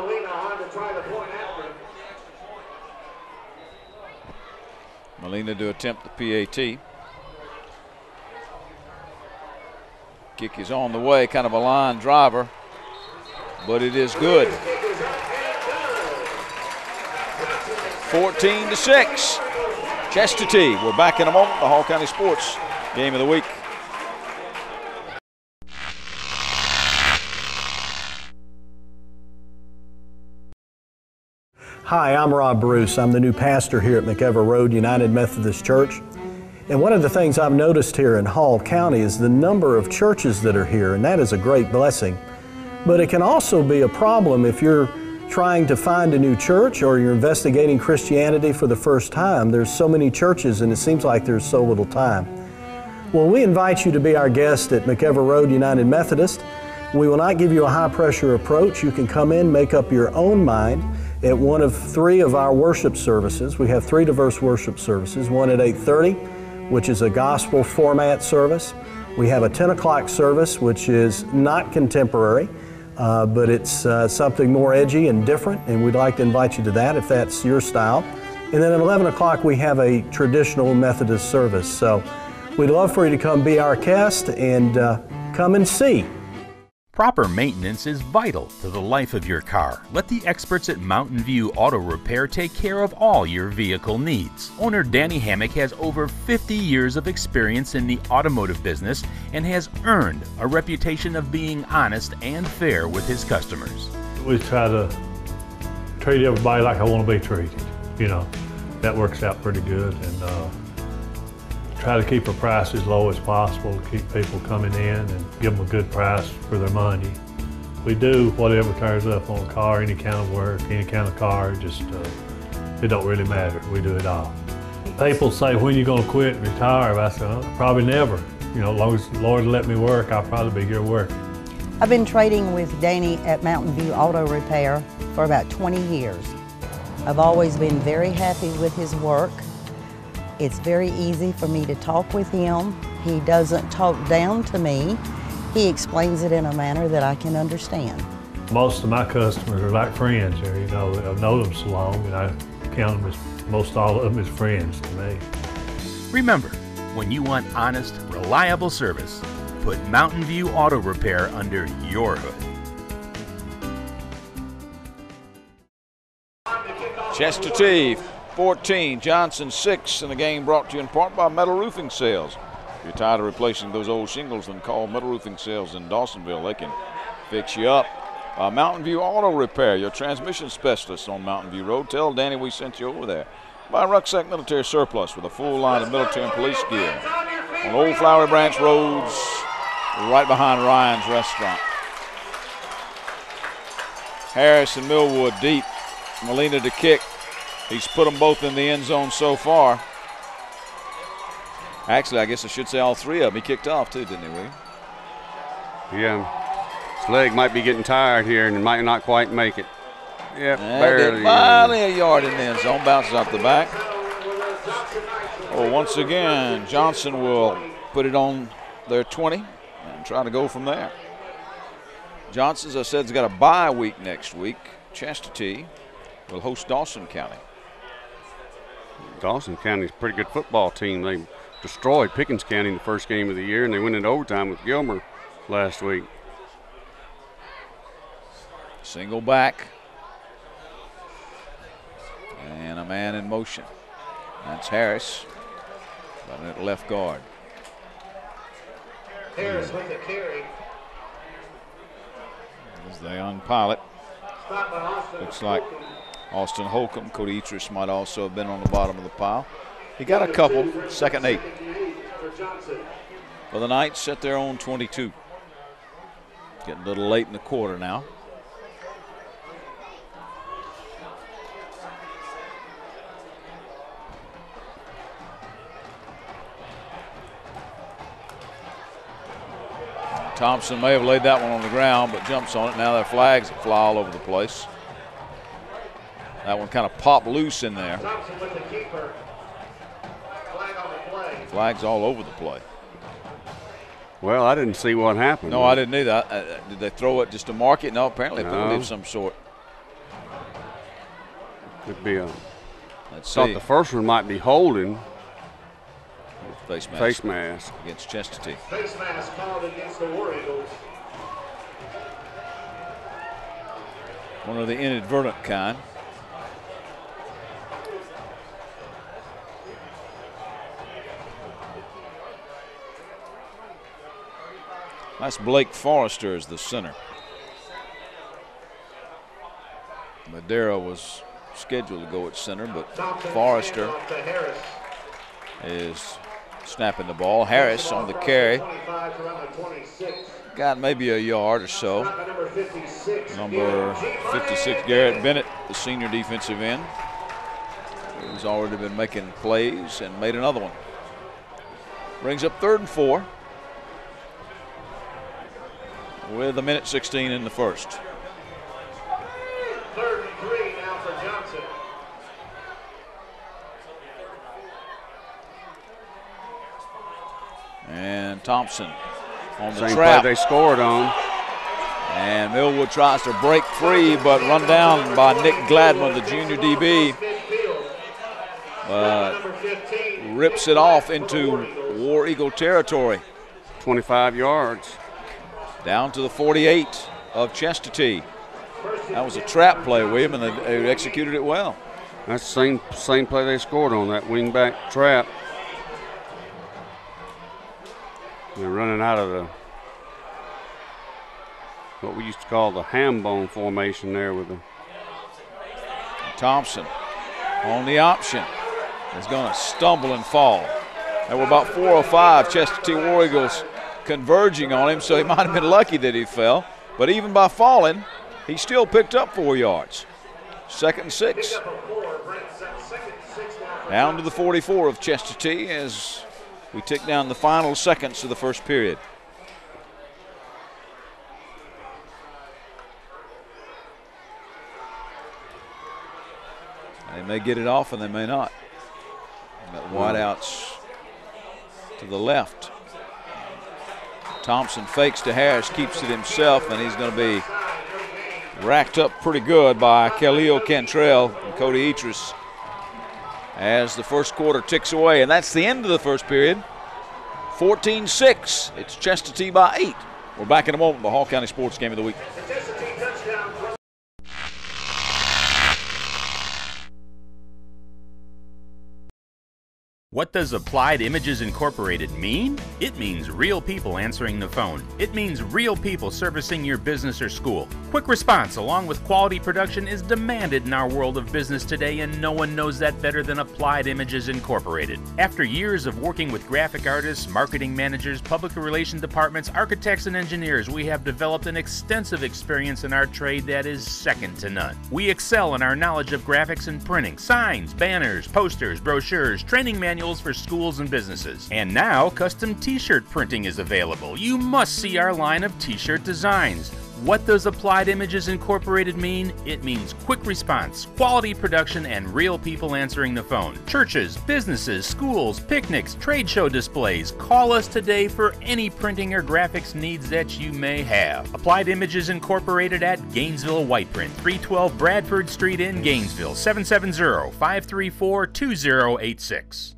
A: Molina to attempt the PAT. Kick is on the way, kind of a line driver, but it is good. 14-6. Chestatee. We're back in a moment. The Hall County Sports Game of the Week.
O: Hi, I'm Rob Bruce. I'm the new pastor here at McEver Road United Methodist Church. And one of the things I've noticed here in Hall County is the number of churches that are here, and that is a great blessing. But it can also be a problem if you're trying to find a new church or you're investigating Christianity for the first time. There's so many churches and it seems like there's so little time. Well, we invite you to be our guest at McEver Road United Methodist. We will not give you a high-pressure approach. You can come in, make up your own mind at one of 3 of our worship services. We have 3 diverse worship services, one at 8:30, which is a gospel format service. We have a 10 o'clock service, which is not contemporary, but it's something more edgy and different, and we'd like to invite you to that if that's your style. And then at 11 o'clock, we have a traditional Methodist service. So we'd love for you to come be our guest and come and see.
G: Proper maintenance is vital to the life of your car. Let the experts at Mountain View Auto Repair take care of all your vehicle needs. Owner Danny Hammock has over 50 years of experience in the automotive business and has earned a reputation of being honest and fair with his customers.
P: We try to treat everybody like I want to be treated. You know, that works out pretty good, and try to keep the price as low as possible to keep people coming in and give them a good price for their money. We do whatever turns up on a car, any kind of work, any kind of car, just it don't really matter. We do it all. People say, when you gonna quit and retire? I say, probably never. You know, as long as the Lord let me work, I'll probably be here working.
Q: I've been trading with Danny at Mountain View Auto Repair for about 20 years. I've always been very happy with his work. It's very easy for me to talk with him. He doesn't talk down to me. He explains it in a manner that I can understand.
P: Most of my customers are like friends here. You know, I've known them so long, and I count them as, most all of them as friends to me.
G: Remember, when you want honest, reliable service, put Mountain View Auto Repair under your hood.
A: Chestatee 14, Johnson 6, and the game brought to you in part by Metal Roofing Sales. If you're tired of replacing those old shingles, then call Metal Roofing Sales in Dawsonville. They can fix you up. Mountain View Auto Repair, your transmission specialist on Mountain View Road. Tell Danny we sent you over there. Buy Rucksack Military Surplus with a full line of military and police gear on Old Flowery Branch Roads, right behind Ryan's Restaurant. Harris and Millwood deep. Molina to kick. He's put them both in the end zone so far. Actually, I guess I should say all 3 of them. He kicked off too, didn't he, William?
B: Yeah. His leg might be getting tired here and might not quite make it. Yep,
A: barely. Finally a yard in the end zone. Bounces off the back. Well, once again, Johnson will put it on their 20 and try to go from there. Johnson, as I said, has got a bye week next week. Chastity will host Dawson County.
B: Dawson County's a pretty good football team. They destroyed Pickens County in the first game of the year, and they went into overtime with Gilmer last week.
A: Single back. And a man in motion. That's Harris. Running at left guard.
M: Harris with the carry.
A: As they unpile it. Looks like Austin Holcomb. Cody Etris might also have been on the bottom of the pile. He got a couple, 2nd and 8. Well, the Knights set their own 22. Getting a little late in the quarter now. Thompson may have laid that one on the ground, but jumps on it. Now there are flags that fly all over the place. That one kind of popped loose in there.
M: Thompson with the keeper. Flag on the play.
A: Flags all over the play.
B: Well, I didn't see what happened.
A: No, I didn't either. Did they throw it just to mark it? No, apparently a penalty of some sort.
B: Could be a.
A: Let's
B: thought
A: see.
B: the first one might be holding.
A: Face mask.
B: Face mask.
A: Against Chastity.
M: Face mask called against the War Eagles.
A: One of the inadvertent kind. That's Blake Forrester as the center. Madera was scheduled to go at center, but Forrester is snapping the ball. Harris on the carry. Got maybe a yard or so. Number 56, Garrett Bennett, the senior defensive end, who's already been making plays and made another one. Brings up 3rd and 4 with 1:16 in the first.
M: 3rd and 3 now for Johnson.
A: And Thompson on the
B: Same
A: trap.
B: play they scored on.
A: And Millwood tries to break free, but run down by Nick Gladman, the junior DB. But rips it off into War Eagle territory.
B: 25 yards.
A: Down to the 48 of Chastity. That was a trap play, William, and they executed it well.
B: That's the same play they scored on, that wingback trap. They're running out of the what we used to call the ham bone formation there with the
A: Thompson on the option is going to stumble and fall. There were about 4 or 5 Chastity War Eagles converging on him, so he might have been lucky that he fell. But even by falling, he still picked up 4 yards. 2nd and 6. Down to the 44 of Chastity as we tick down the final seconds of the first period. They may get it off and they may not. Got wideouts to the left. Thompson fakes to Harris, keeps it himself, and he's going to be racked up pretty good by Khalil Cantrell and Cody Etris as the first quarter ticks away. And that's the end of the first period. 14-6. It's Chastity by 8. We're back in a moment with the Hall County Sports Game of the Week.
G: What does Applied Images Incorporated mean? It means real people answering the phone. It means real people servicing your business or school. Quick response along with quality production is demanded in our world of business today, and no one knows that better than Applied Images Incorporated. After years of working with graphic artists, marketing managers, public relations departments, architects, and engineers, we have developed an extensive experience in our trade that is second to none. We excel in our knowledge of graphics and printing, signs, banners, posters, brochures, training manuals for schools and businesses. And now, custom t-shirt printing is available. You must see our line of t-shirt designs. What does Applied Images Incorporated mean? It means quick response, quality production, and real people answering the phone. Churches, businesses, schools, picnics, trade show displays. Call us today for any printing or graphics needs that you may have. Applied Images Incorporated at Gainesville Whiteprint, 312 Bradford Street in Gainesville, 770-534-2086.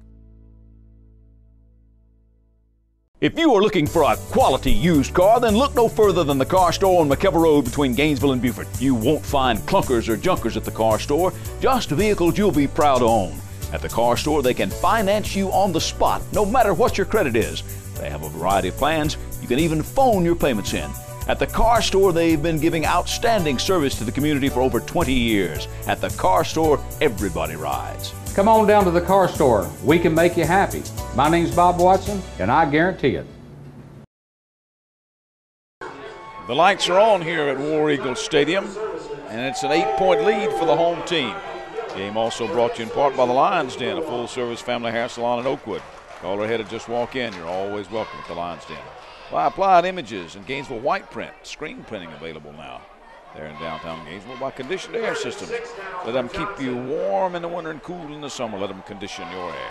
N: If you are looking for a quality used car, then look no further than the car store on McKever Road between Gainesville and Beaufort. You won't find clunkers or junkers at the car store, just vehicles you'll be proud to own. At the car store, they can finance you on the spot, no matter what your credit is. They have a variety of plans. You can even phone your payments in. At the car store, they've been giving outstanding service to the community for over 20 years. At the car store, everybody rides.
H: Come on down to the car store. We can make you happy. My name's Bob Watson, and I guarantee it.
A: The lights are on here at War Eagle Stadium, and it's an 8-point lead for the home team. Game also brought to you in part by the Lions Den, a full-service family hair salon in Oakwood. Call ahead and just walk in. You're always welcome at the Lions Den. By Applied Images and Gainesville White Print, screen printing available now. There in downtown Gainesville by conditioned air systems. Let them keep you warm in the winter and cool in the summer. Let them condition your air.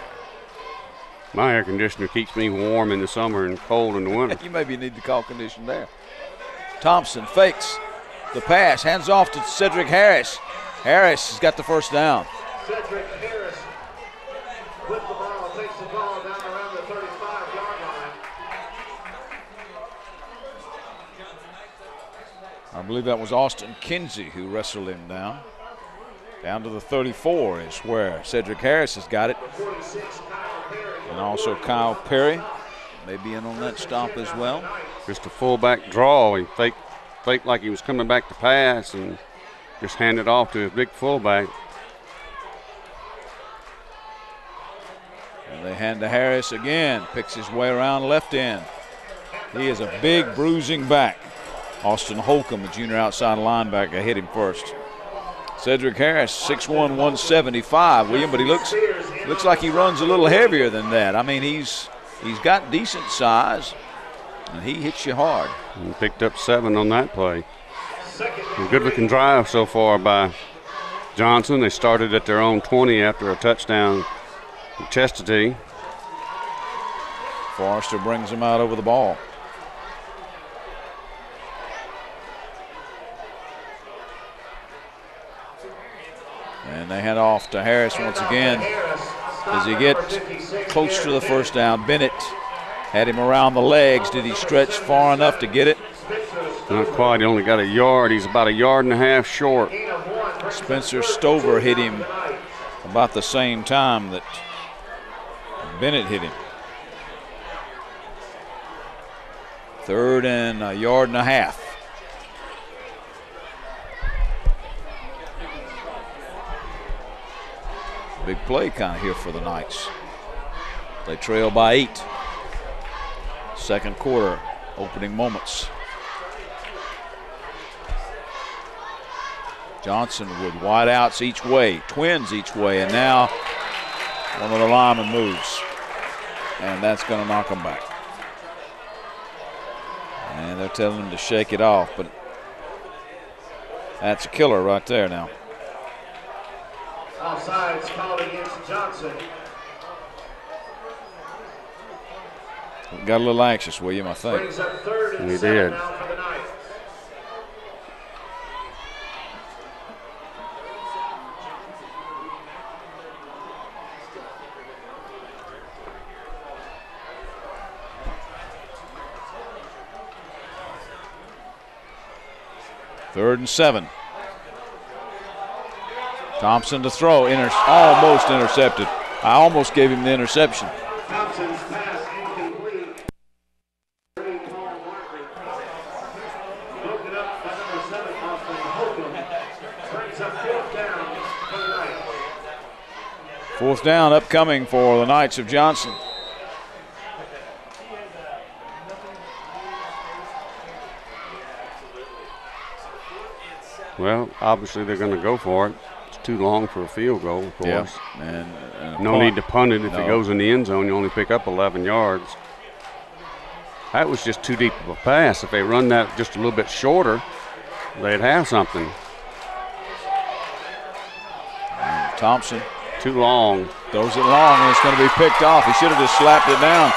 B: My air conditioner keeps me warm in the summer and cold in the winter.
A: You maybe need to call conditioned air. Thompson fakes the pass, hands off to Cedric Harris. Harris has got the first down.
M: Cedric Harris with the ball, takes the ball down around the 35-yard line.
A: I believe that was Austin Kinsey who wrestled him down. Down to the 34 is where Cedric Harris has got it. And also Kyle Perry may be in on that stop as well.
B: Just a fullback draw. He faked like he was coming back to pass and just handed off to his big fullback.
A: And they hand to Harris again. Picks his way around left end. He is a big bruising back. Austin Holcomb, a junior outside linebacker, hit him first. Cedric Harris, 6'1", 175, William, but he looks like he runs a little heavier than that. I mean, he's got decent size, and he hits you hard.
B: He picked up 7 on that play. A good-looking drive so far by Johnson. They started at their own 20 after a touchdown from Chestatee.
A: Forrester brings him out over the ball. And they head off to Harris once again. Does he get close to the first down? Bennett had him around the legs. Did he stretch far enough to get it?
B: Not quite. He only got a yard. He's about 1.5 yards short.
A: Spencer Stover hit him about the same time that Bennett hit him. 3rd and 1.5 yards. Big play kind of here for the Knights. They trail by 8. Second quarter, opening moments. Johnson with wideouts each way, twins each way, and now one of the linemen moves. And that's going to knock them back. And they're telling him to shake it off, but that's a killer right there now.
M: Offsides called against Johnson.
A: Got a little anxious, William, I think.
M: Brings up 3rd and
B: He
M: 7
B: did.
M: now for the Knights.
A: Third and 7. Thompson to throw, almost intercepted. I almost gave him the interception.
M: Thompson's pass incomplete. Broken up by number 7, Austin Holcomb. Brings up 4th down for the Knights.
A: 4th down upcoming for the Knights of Johnson.
B: Well, obviously they're going to go for it. It's too long for a field goal, of course.
A: Yeah. And
B: no need to punt it. If
A: No.
B: it goes in the end zone, you only pick up 11 yards. That was just too deep of a pass. If they run that just a little bit shorter, they'd have something.
A: Thompson.
B: Too long.
A: Throws it long, and it's going to be picked off. He should have just slapped it down.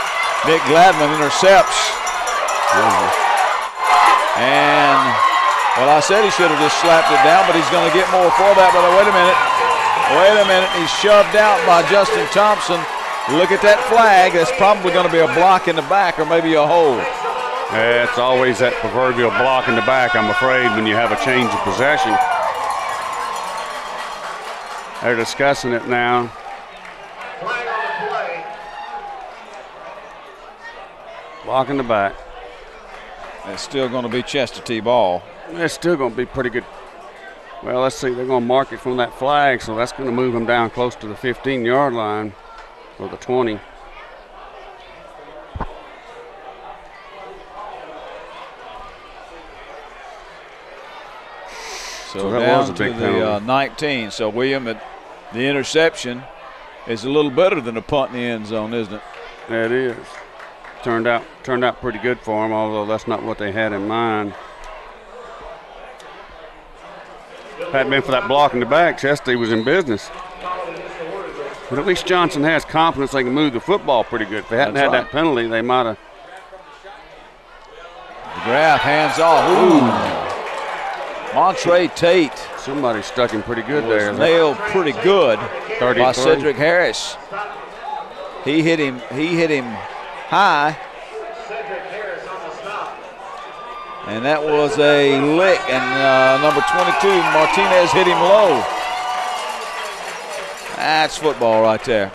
A: Nick Gladman intercepts. And, well, I said he should have just slapped it down, but he's going to get more for that. But wait a minute. Wait a minute. He's shoved out by Justin Thompson. Look at that flag. That's probably going to be a block in the back or maybe a hold.
B: Yeah, it's always that proverbial block in the back, I'm afraid, when you have a change of possession. They're discussing it now.
M: Flag on the play.
B: Block in the back.
A: It's still going to be Chestatee ball.
B: It's still going to be pretty good. Well, let's see. They're going to mark it from that flag, so that's going to move them down close to the 15-yard line or the 20.
A: So
B: that
A: down
B: was a big
A: to the
B: penalty.
A: 19. So, William, the interception is a little better than a punt in the end zone, isn't it?
B: Yeah, it is. Turned out pretty good for them, although that's not what they had in mind. Hadn't been for that block in the back, Chestatee was in business. But at least Johnson has confidence they can move the football pretty good. If they hadn't had that penalty, they might have.
A: McGrath hands off. Ooh. Montre Tate.
B: Somebody stuck him pretty good
A: was
B: there.
A: Nailed pretty good
B: 33.
A: by Cedric Harris. He hit him high. And that was a lick, and number 22, Martinez, hit him low. That's football right there.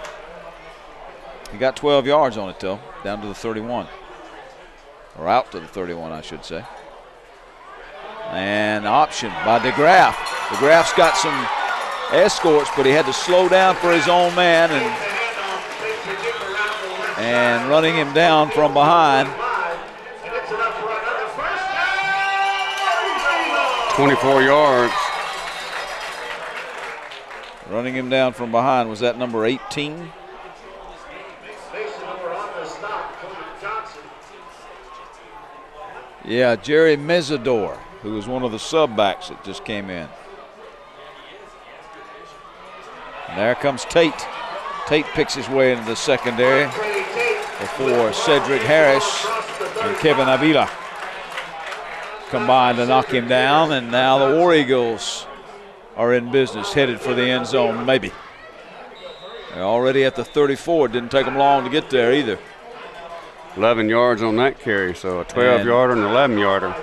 A: He got 12 yards on it, though, down to the 31. Or out to the 31, I should say. And option by DeGraff. DeGraff's got some escorts, but he had to slow down for his own man and running him down from behind.
B: 24 yards.
A: Running him down from behind. Was that number 18? Yeah, Jerry Mesidor, who was one of the sub-backs that just came in. And there comes Tate. Tate picks his way into the secondary before Cedric Harris and Kevin Avila combined to knock him down, and now the War Eagles are in business, headed for the end zone, maybe. They're already at the 34. Didn't take them long to get there either.
B: 11 yards on that carry, so a 12-yarder and an 11-yarder.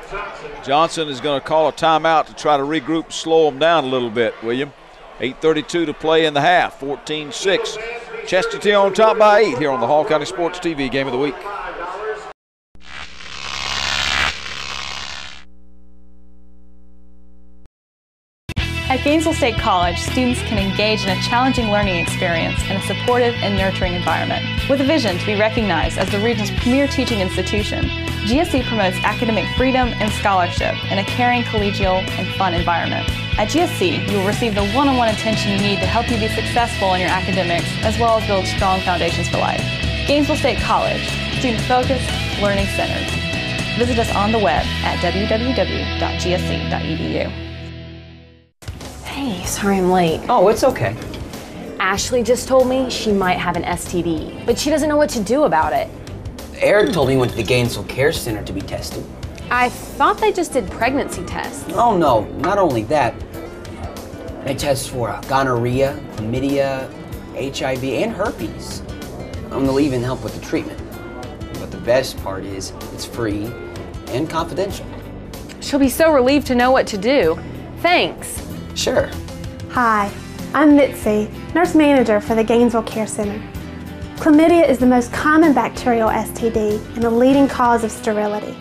A: Johnson is going to call a timeout to try to regroup, slow them down a little bit, William. 8:32 to play in the half, 14-6. Chestatee on top by 8 here on the Hall County Sports TV Game of the Week.
I: At Gainesville State College, students can engage in a challenging learning experience in a supportive and nurturing environment. With a vision to be recognized as the region's premier teaching institution, GSC promotes academic freedom and scholarship in a caring, collegial, and fun environment. At GSC, you will receive the one-on-one attention you need to help you be successful in your academics, as well as build strong foundations for life. Gainesville State College, student-focused, learning-centered. Visit us on the web at www.gsc.edu.
J: Hey, sorry I'm late.
K: Oh, it's okay.
J: Ashley just told me she might have an STD, but she doesn't know what to do about it.
K: Eric told me he went to the Gainesville Care Center to be tested.
J: I thought they just did pregnancy tests.
K: Oh, no, not only that. They test for gonorrhea, chlamydia, HIV, and herpes. They'll even help with the treatment. But the best part is it's free and confidential.
J: She'll be so relieved to know what to do. Thanks.
K: Sure.
L: Hi, I'm Mitzi, nurse manager for the Gainesville Care Center. Chlamydia is the most common bacterial STD and the leading cause of sterility.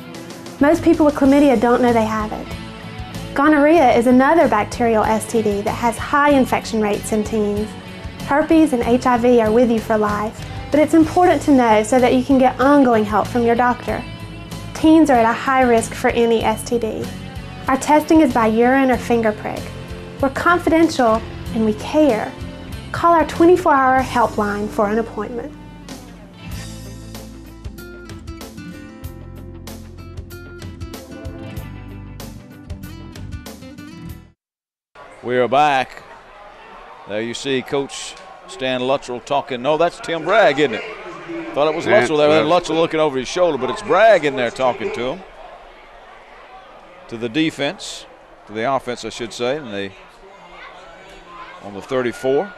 L: Most people with chlamydia don't know they have it. Gonorrhea is another bacterial STD that has high infection rates in teens. Herpes and HIV are with you for life, but it's important to know so that you can get ongoing help from your doctor. Teens are at a high risk for any STD. Our testing is by urine or finger prick. We're confidential and we care. Call our 24-hour helpline for an appointment.
A: We're back. There you see Coach Stan Luttrell talking. No, that's Tim Bragg, isn't it? Thought it was Luttrell there. Then Luttrell looking over his shoulder, but it's Bragg in there talking to him. To the defense, to the offense, I should say, and on the 34.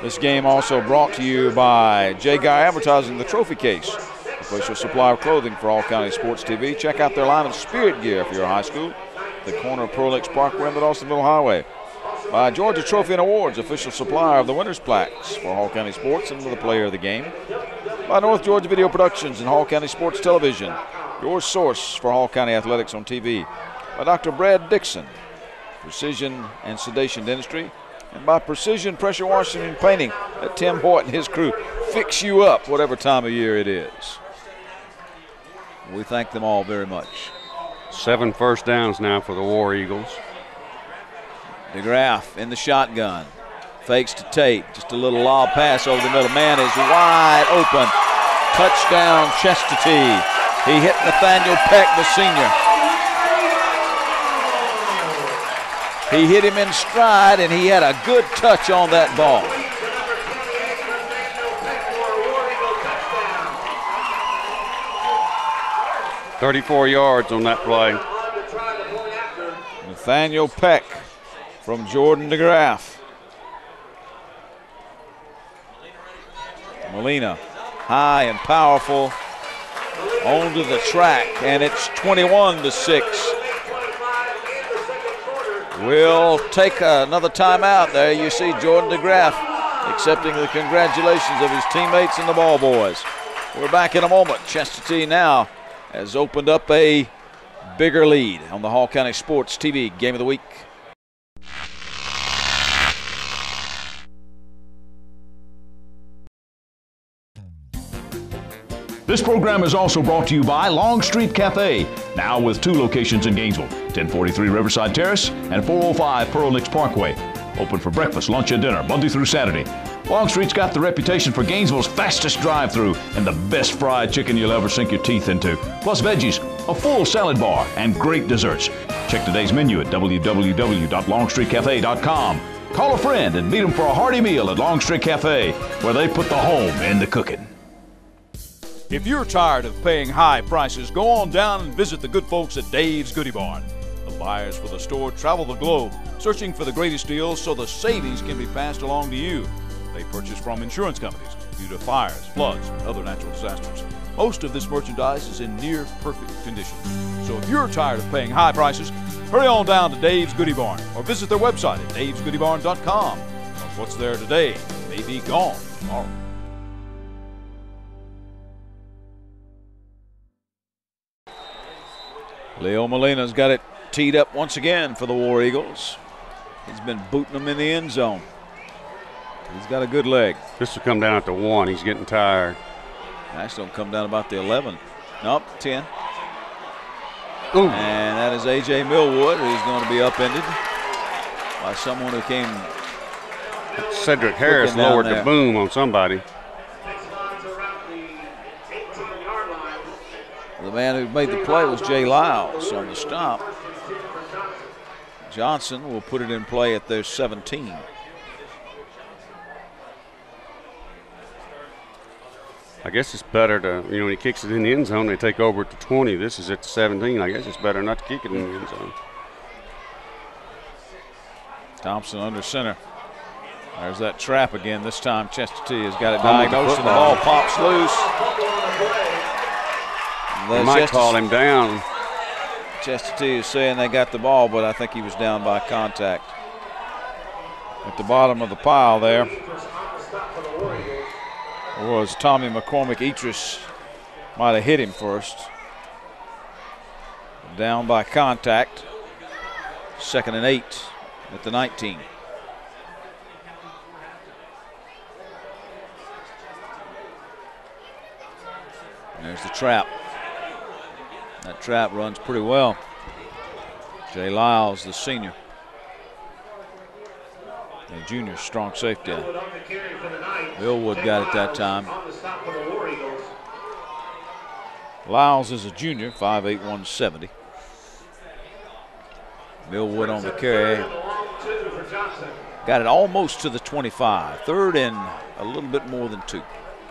A: This game also brought to you by J. Guy Advertising, the trophy case, official supplier of clothing for All County Sports TV. Check out their line of spirit gear for your high school, the corner of Pearl Lakes Parkway and the Dawsonville Highway. By Georgia Trophy and Awards, official supplier of the Winners Plaques for Hall County Sports and the player of the game. By North Georgia Video Productions and Hall County Sports Television, your source for Hall County athletics on TV. By Dr. Brad Dixon, Precision and Sedation Dentistry. And by Precision Pressure Washing and Painting, that Tim Hoyt and his crew fix you up whatever time of year it is. We thank them all very much.
B: 7 first downs now for the War Eagles.
A: DeGraff in the shotgun. Fakes to Tate. Just a little lob pass over the middle. Man is wide open. Touchdown, Chestatee. He hit Nathaniel Peck, the senior. He hit him in stride, and he had a good touch on that ball.
B: $34 yards on that play.
A: Nathaniel Peck from Jordan DeGraff. Molina, high and powerful, onto the track, and it's 21-6. We'll take another timeout. There you see Jordan DeGraff accepting the congratulations of his teammates and the ball boys. We're back in a moment. Chestatee now has opened up a bigger lead on the Hall County Sports TV Game of the Week.
N: This program is also brought to you by Longstreet Cafe, now with 2 locations in Gainesville, 1043 Riverside Terrace and 405 Pearl Lakes Parkway. Open for breakfast, lunch, and dinner, Monday through Saturday. Longstreet's got the reputation for Gainesville's fastest drive-thru and the best fried chicken you'll ever sink your teeth into. Plus veggies, a full salad bar, and great desserts. Check today's menu at www.longstreetcafe.com. Call a friend and meet them for a hearty meal at Longstreet Cafe, where they put the home in the cooking.
A: If you're tired of paying high prices, go on down and visit the good folks at Dave's Goodie Barn. The buyers for the store travel the globe, searching for the greatest deals so the savings can be passed along to you. They purchase from insurance companies due to fires, floods, and other natural disasters. Most of this merchandise is in near perfect condition. So if you're tired of paying high prices, hurry on down to Dave's Goodie Barn or visit their website at davesgoodiebarn.com. Because what's there today may be gone tomorrow. Leo Molina's got it teed up once again for the War Eagles. He's been booting them in the end zone. He's got a good leg.
B: This will come down at the 1. He's getting tired.
A: Actually, it'll come down about the 11. Nope, 10.
B: Ooh.
A: And that is A.J. Millwood, who's going to be upended by someone who came.
B: Cedric Harris lowered the boom on somebody.
A: The man who made the play was Jay Lyles on the stop. Johnson will put it in play at their 17.
B: I guess it's better to, when he kicks it in the end zone, they take over at the 20. This is at the 17. I guess it's better not to kick it in the end zone.
A: Thompson under center. There's that trap again. This time Chestatee has got it diagnosed and the ball pops loose.
B: They might call him down.
A: Chestatee is saying they got the ball, but I think he was down by contact. At the bottom of the pile there was Tommy McCormick. Etris might have hit him first. Down by contact. 2nd and 8 at the 19. And there's the trap. That trap runs pretty well. Jay Lyles, the senior. The junior strong safety. Millwood got it that time. Lyles is a junior, 5'8", 170. Millwood on the carry.
R: Got it almost to the 25. 3rd and a little bit more than 2.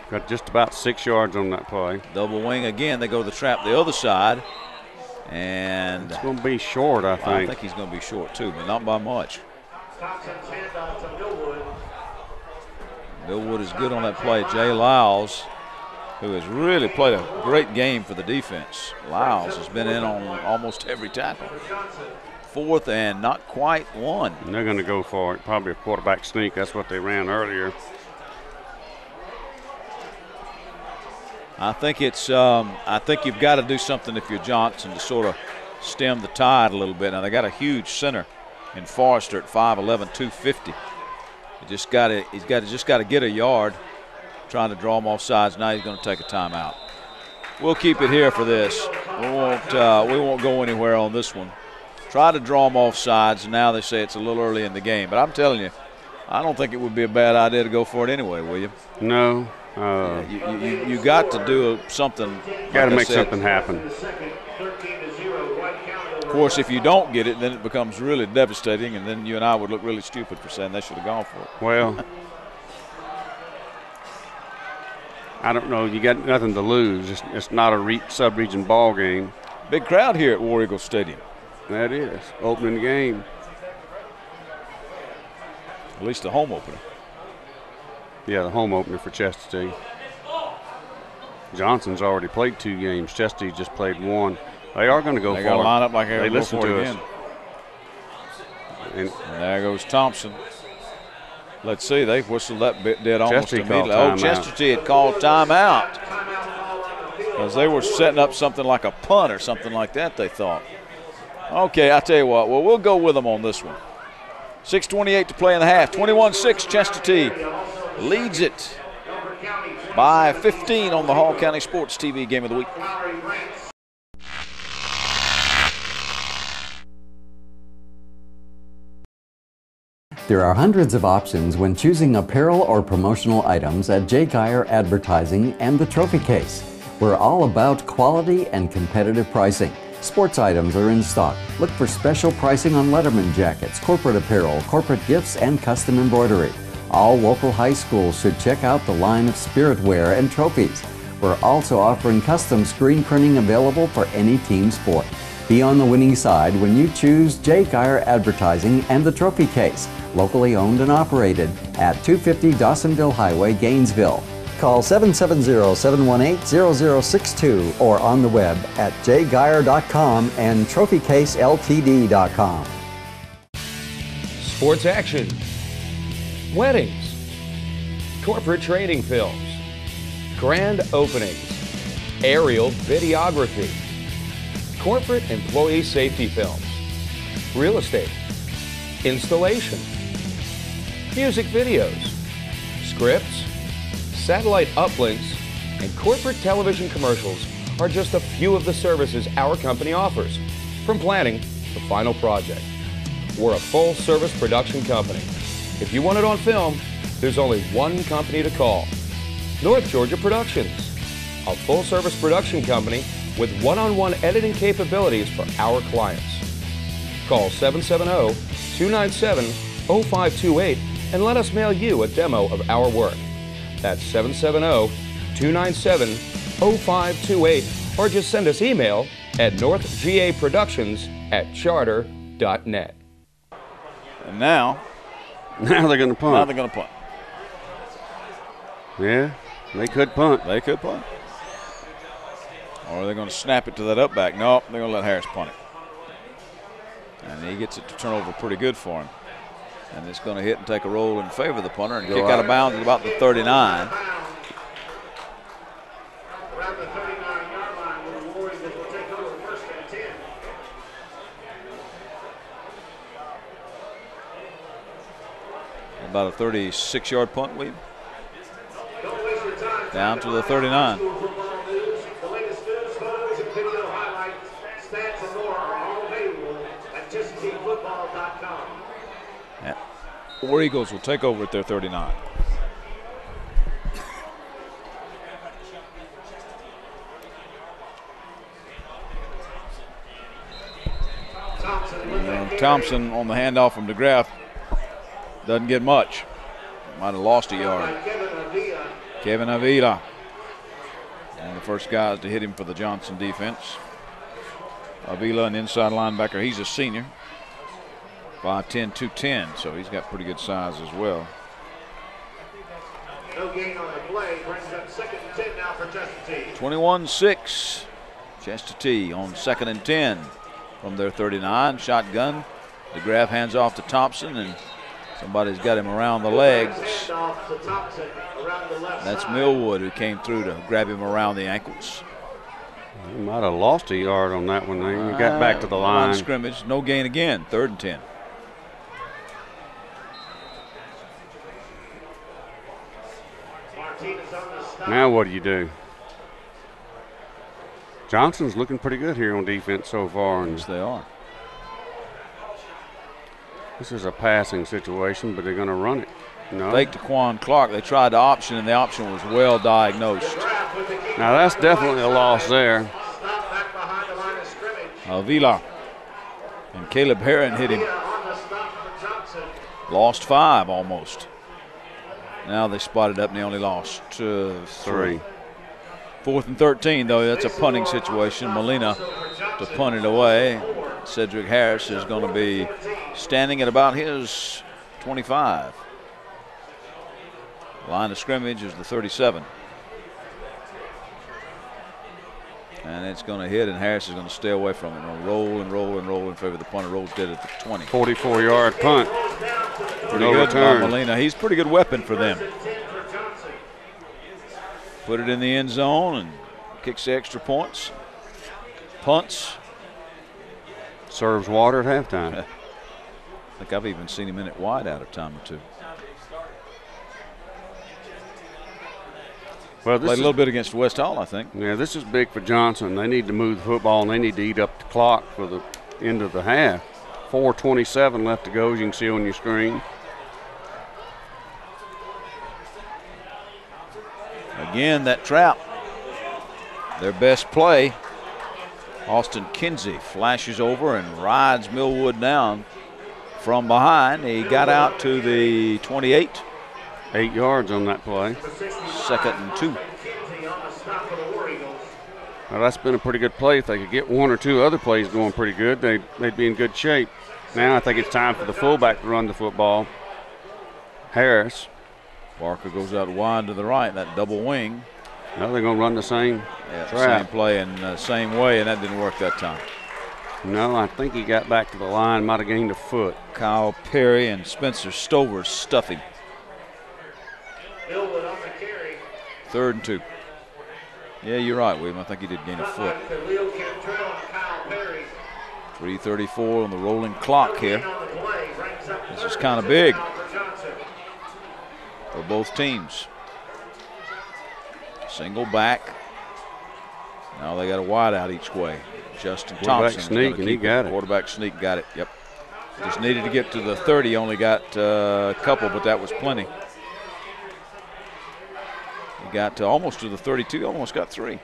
B: Got just about 6 yards on that play.
R: Double wing again. They go to the trap the other side. And
B: it's going to be short, I think.
R: I think he's going to be short too, but not by much. Millwood is good on that play. Jay Lyles, who has really played a great game for the defense. Lyles has been in on almost every tackle. 4th and not quite 1.
B: And they're going to go for it. Probably a quarterback sneak. That's what they ran earlier.
R: I think it's. I think you've got to do something if you're Johnson to sort of stem the tide a little bit. Now they got a huge center in Forrester at 5'11", 250. He's just got to get a yard. Trying to draw him off sides. Now he's going to take a timeout. We'll keep it here for this. We won't go anywhere on this one. Try to draw him off sides. And now they say it's a little early in the game. But I'm telling you, I don't think it would be a bad idea to go for it anyway, will you?
B: No.
R: You got to do something.
B: Got to make something happen.
R: Of course, if you don't get it, then it becomes really devastating, and then you and I would look really stupid for saying they should have gone for it.
B: Well, I don't know. You got nothing to lose. It's not a sub-region ball game.
R: Big crowd here at War Eagle Stadium.
B: That is opening the game.
R: At least the home opener.
B: Yeah, the home opener for Chestatee. Johnson's already played 2 games. Chestatee just played 1. They are going to go for it.
R: They got to line up like
B: they listen to us.
R: And there goes Thompson. Let's see, they whistled that bit dead almost immediately. Oh, Chestatee had called timeout because they were setting up something like a punt or something like that, they thought. Okay, I tell you what. Well, we'll go with them on this one. 6:28 to play in the half. 21-6, Chestatee leads it by 15 on the Hall County Sports TV Game of the Week.
S: There are hundreds of options when choosing apparel or promotional items at J. Geyer Advertising and the Trophy Case. We're all about quality and competitive pricing. Sports items are in stock. Look for special pricing on Letterman jackets, corporate apparel, corporate gifts, and custom embroidery. All local high schools should check out the line of spirit wear and trophies. We're also offering custom screen printing available for any team sport. Be on the winning side when you choose J. Geyer Advertising and the Trophy Case, locally owned and operated at 250 Dawsonville Highway, Gainesville. Call 770-718-0062 or on the web at jgeyer.com and trophycaseltd.com.
T: Sports action, weddings, corporate training films, grand openings, aerial videography, corporate employee safety films, real estate, installation, music videos, scripts, satellite uplinks, and corporate television commercials are just a few of the services our company offers, from planning to final project. We're a full-service production company. If you want it on film, there's only one company to call: North Georgia Productions, a full-service production company with one-on-one editing capabilities for our clients. Call 770-297-0528 and let us mail you a demo of our work. That's 770-297-0528, or just send us email at northgaproductions@charter.net.
R: And now
B: they're going to punt.
R: Now they're going to punt.
B: Yeah, they could punt.
R: They could punt. Or are they going to snap it to that up back? No, they're going to let Harris punt it. And he gets it to turn over pretty good for him. And it's going to hit and take a roll in favor of the punter and kick out of bounds at about the 39.
M: Around the 39-yard line, where the Warriors will take over first and 10.
R: About a 36-yard punt, William. Down to the 39.
M: The latest news, photos, and video highlights, stats, and more are all available at ChestateeFootball.com.
R: War Eagles will take over at their 39. Thompson on the handoff from DeGraff Doesn't get much. Might have lost a yard. Kevin Avila. And the first guys to hit him for the Johnson defense. Avila, an inside linebacker. He's a senior. 5'10", 210, so he's got pretty good size as well.
M: No gain on the play. Brings up 2nd and 10 now for Chestatee.
R: 21-6. Chestatee on 2nd and 10 from their 39. Shotgun. DeGraff hands off to Thompson, and somebody's got him around the legs. That's Millwood who came through to grab him around the ankles.
B: He might have lost a yard on that one. He got back to the line.
R: Scrimmage. No gain again. 3rd and 10.
B: Now what do you do? Johnson's looking pretty good here on defense so far.
R: Yes, they are.
B: This is a passing situation, but they're going to run it. No.
R: Fake to Quan Clark. They tried the option, and the option was well diagnosed.
B: Now that's definitely a loss there.
R: Avila and Caleb Herron hit him. Lost 5 almost. Now they spotted up and they only lost 3. 4th and 13, though. That's a punting situation. Molina to punt it away. Cedric Harris is going to be standing at about his 25. Line of scrimmage is the 37. And it's going to hit, and Harris is going to stay away from it. It'll roll and roll and roll in favor of the punter. Rolls dead at the 20.
B: 44-yard punt.
R: Pretty good by Molina. He's a pretty good weapon for them. Put it in the end zone and kicks the extra points. Punts.
B: Serves water at halftime.
R: I think I've even seen him in it wide out a time or two.
B: Well,
R: Played a little bit against West Hall, I think.
B: Yeah, this is big for Johnson. They need to move the football, and they need to eat up the clock for the end of the half. 4:27 left to go, as you can see on your screen.
R: Again, that trap. Their best play. Austin Kinsey flashes over and rides Millwood down from behind. He got out to the 28.
B: 8 yards on that play.
R: 2nd and 2.
B: Well, that's been a pretty good play. If they could get 1 or 2 other plays going pretty good, they'd be in good shape. Now I think it's time for the fullback to run the football. Harris.
R: Barker goes out wide to the right, that double wing.
B: Now they're going to run the same trap.
R: Same play and same way, and that didn't work that time.
B: No, I think he got back to the line, might have gained a foot.
R: Kyle Perry and Spencer Stover stuff him. 3rd and 2. Yeah, you're right, William. I think he did gain a foot. 3:34 on the rolling clock here. This is kind of big for both teams. Single back. Now they got a wide out each way. Justin Thompson.
B: Sneak, and he got it.
R: Quarterback sneak got it, yep. Just needed to get to the 30. Only got a couple, but that was plenty. He got almost to the 32, almost got 3.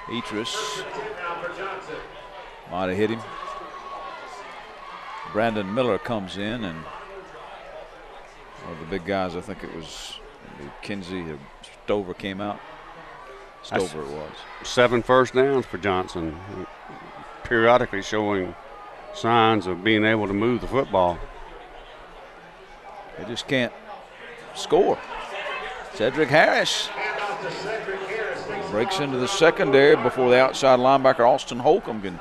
R: Etris might have hit him. Brandon Miller comes in, and one of the big guys, I think it was Kinsey, Stover came out. Stover it was.
B: 7 first downs for Johnson, periodically showing signs of being able to move the football.
R: They just can't score. Cedric Harris breaks into the secondary before the outside linebacker Austin Holcomb can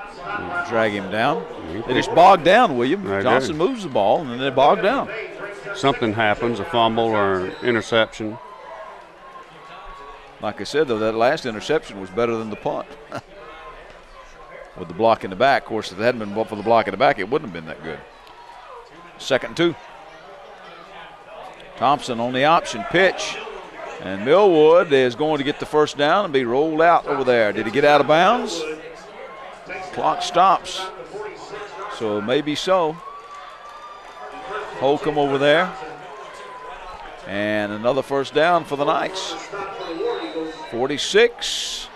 R: drag him down. They just bogged down, William. Johnson moves the ball, and then they bogged down.
B: Something happens, a fumble or an interception.
R: Like I said, though, that last interception was better than the punt. With the block in the back. Of course, if it hadn't been for the block in the back, it wouldn't have been that good. 2nd and 2. Thompson on the option pitch. And Millwood is going to get the first down and be rolled out over there. Did he get out of bounds? Clock stops. So maybe so. Holcomb over there. And another first down for the Knights. 46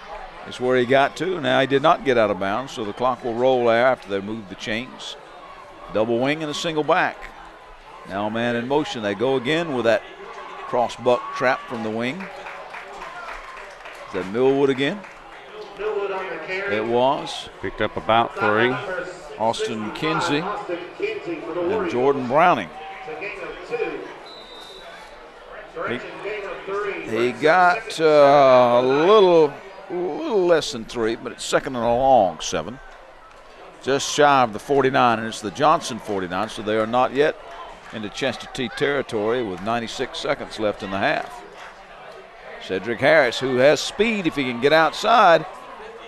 R: is where he got to. Now he did not get out of bounds, so the clock will roll there after they move the chains. Double wing and a single back. Now man in motion. They go again with that cross buck trap from the wing. Is that Millwood again?
M: Millwood on the carry.
R: It was.
B: Picked up about 3.
R: Austin Kinsey
M: Austin Kinsey for the
R: and
M: Warriors.
R: Jordan Browning.
M: It's a gain of 2. Correction, gain of 3.
R: He got a little less than 3, but it's second and a long 7. Just shy of the 49, and it's the Johnson 49, so they are not yet into Chester T territory with 96 seconds left in the half. Cedric Harris, who has speed if he can get outside,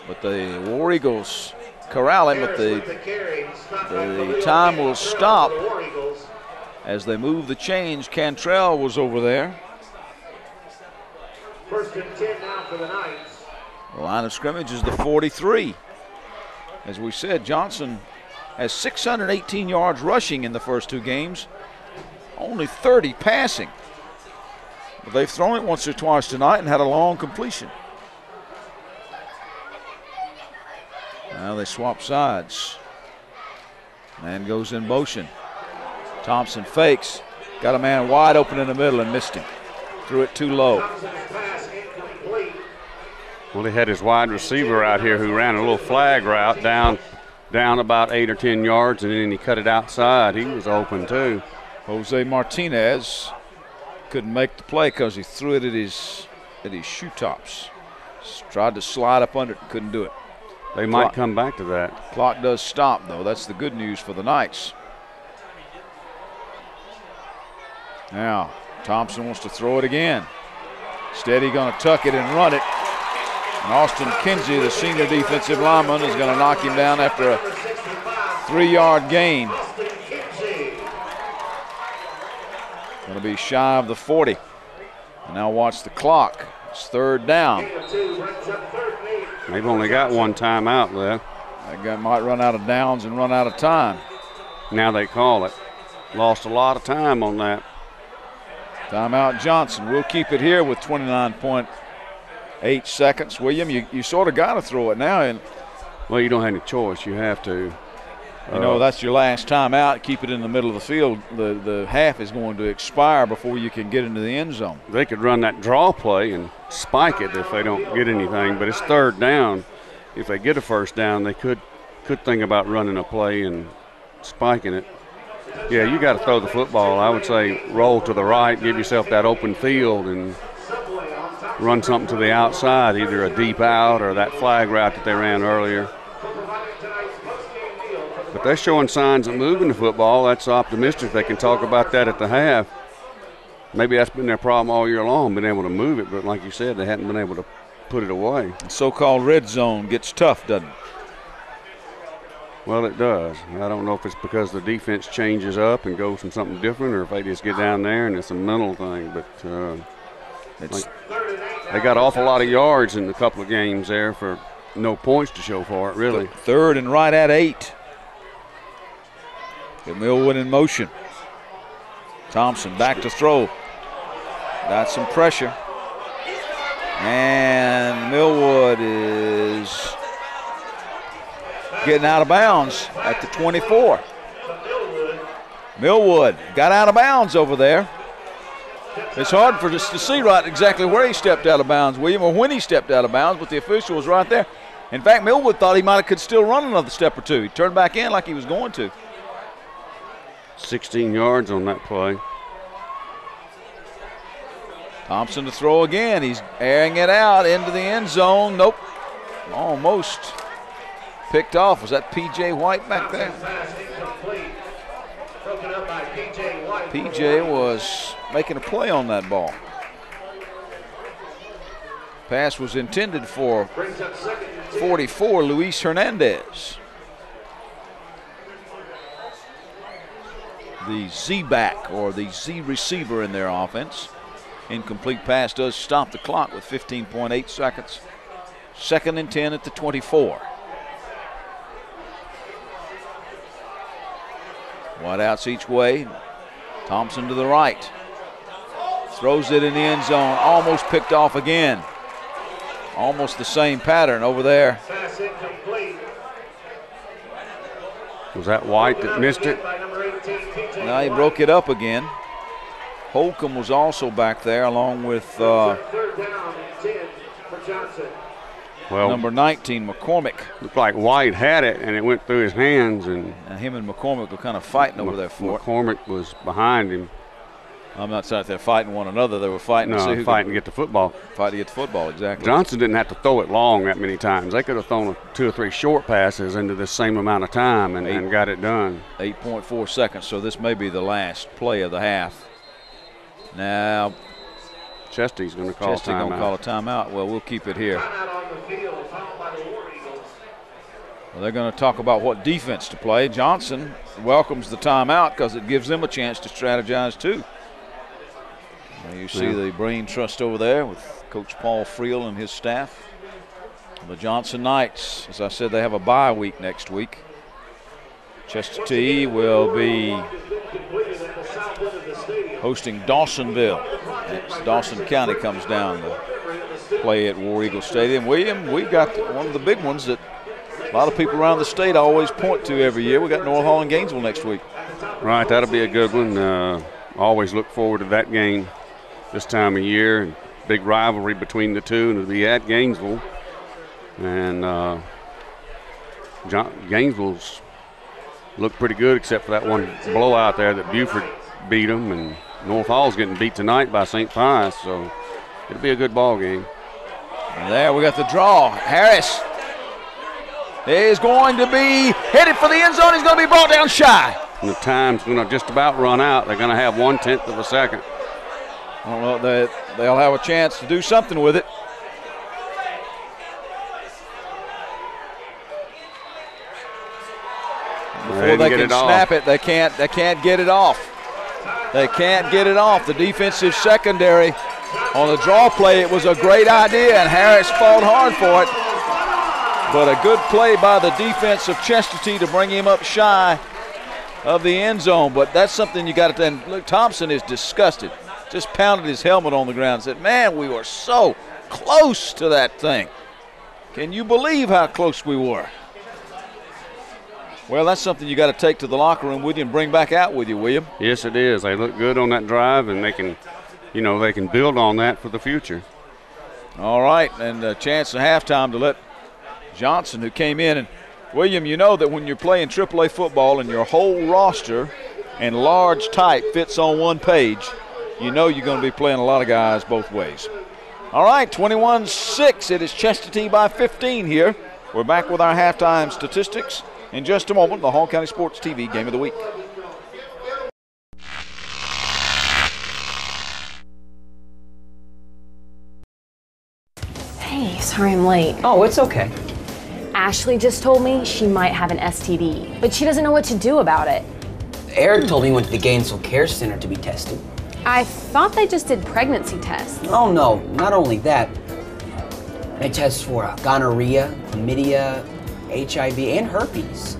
R: but the War Eagles corral him, but the time will stop as they move the change. Cantrell was over there.
M: First and 10 now for the Knights.
R: The line of scrimmage is the 43. As we said, Johnson has 618 yards rushing in the first 2 games, only 30 passing. But they've thrown it once or twice tonight and had a long completion. Now they swap sides. Man goes in motion. Thompson fakes. Got a man wide open in the middle and missed him. Threw it too low.
B: Well, he had his wide receiver out here who ran a little flag route down about 8 or 10 yards, and then he cut it outside. He was open too.
R: Jose Martinez couldn't make the play because he threw it at his shoe tops. Tried to slide up under it and couldn't do it.
B: They might come back to that.
R: Clock does stop, though. That's the good news for the Knights. Now, Thompson wants to throw it again. Steady going to tuck it and run it. And Austin Kinsey, the senior defensive lineman, is going to knock him down after a 3-yard gain. Going to be shy of the 40. And now watch the clock. It's 3rd down.
B: They've only got 1 timeout left.
R: That guy might run out of downs and run out of time.
B: Now they call it. Lost a lot of time on that.
R: Timeout Johnson. We'll keep it here with 29.8 seconds. William, you sort of got to throw it now. And
B: well, you don't have any choice. You have to.
R: You know, that's your last timeout. Keep it in the middle of the field. The half is going to expire before you can get into the end zone.
B: They could run that draw play and spike it if they don't get anything, but it's 3rd down. If they get a 1st down, they could think about running a play and spiking it. Yeah, you got to throw the football. I would say roll to the right, give yourself that open field, and run something to the outside, either a deep out or that flag route that they ran earlier. But they're showing signs of moving the football. That's optimistic. They can talk about that at the half. Maybe that's been their problem all year long, been able to move it. But like you said, they hadn't been able to put it away.
R: The so-called red zone gets tough, doesn't it?
B: Well, it does. I don't know if it's because the defense changes up and goes from something different, or if they just get down there and it's a mental thing. But they got an awful lot of yards in a couple of games there for no points to show for it, really.
R: 3rd and right at 8. Get Millwood in motion. Thompson back to throw. Got some pressure. And Millwood is getting out of bounds at the 24. Millwood got out of bounds over there. It's hard for us to see right exactly where he stepped out of bounds, William, or when he stepped out of bounds, but the official was right there. In fact, Millwood thought he could still run another step or 2. He turned back in like he was going to.
B: 16 yards on that play.
R: Thompson to throw again. He's airing it out into the end zone. Nope. Almost picked off. Was that P.J. White back there? P.J. was making a play on that ball. Pass was intended for 44, Luis Hernandez. The Z-back or the Z receiver in their offense. Incomplete pass does stop the clock with 15.8 seconds. 2nd and 10 at the 24. Wideouts each way. Thompson to the right. Throws it in the end zone. Almost picked off again. Almost the same pattern over there.
B: Was that White that missed it?
R: Now he broke it up again. Holcomb was also back there along with number 19, McCormick.
B: Looked like White had it, and it went through his hands. And
R: him and McCormick were kind of fighting over there for it.
B: McCormick was behind him.
R: I'm not saying they're fighting one another. They were fighting to see who
B: fighting to get the football.
R: Fighting to get the football, exactly.
B: Johnson didn't have to throw it long that many times. They could have thrown 2 or 3 short passes into the same amount of time and got it done.
R: 8.4 seconds, so this may be the last play of the half. Now,
B: Chesty's going to call a timeout.
R: Going to call a timeout. Well, we'll keep it here. Well, they're going to talk about what defense to play. Johnson welcomes the timeout because it gives them a chance to strategize too. Now you see the brain trust over there with Coach Paul Friel and his staff. The Johnson Knights, as I said, they have a bye week next week. Chestatee will be hosting Dawsonville. Dawson County comes down to play at War Eagle Stadium. William, we've got one of the big ones that a lot of people around the state always point to every year. We got North Hall and Gainesville next week.
B: Right, that'll be a good one. Always look forward to that game this time of year. Big rivalry between the two, and it'll be at Gainesville. And Gainesville's looked pretty good except for that one blowout there that Buford beat them, and North Hall's getting beat tonight by St. Pius, so it'll be a good ball game.
R: And there we got the draw. Harris is going to be headed for the end zone. He's going to be brought down shy.
B: And the time's going to just about run out. They're going to have 1/10 of a second.
R: I don't know that they'll have a chance to do something with it. Before they can snap it, they can't get it off. They can't get it off. The defensive secondary on the draw play, it was a great idea, and Harris fought hard for it. But a good play by the defense of Chestatee to bring him up shy of the end zone. But that's something you got to. And look, Thompson is disgusted. Just pounded his helmet on the ground and said, "Man, we were so close to that thing. Can you believe how close we were?" Well, that's something you got to take to the locker room with you and bring back out with you, William.
B: Yes, it is. They look good on that drive, and they can, they can build on that for the future.
R: All right, and a chance at halftime to let Johnson, who came in, and William, you know that when you're playing AAA football and your whole roster and large type fits on one page, you know you're going to be playing a lot of guys both ways. All right, 21-6. It is Chestatee by 15 here. We're back with our halftime statistics in just a moment. The Hall County Sports TV Game of the Week.
J: Hey, sorry I'm late.
K: Oh, it's okay.
J: Ashley just told me she might have an STD, but she doesn't know what to do about it.
K: Eric told me he went to the Gainesville Care Center to be tested.
J: I thought they just did pregnancy tests.
K: Oh, no, not only that. They test for gonorrhea, chlamydia, HIV, and herpes.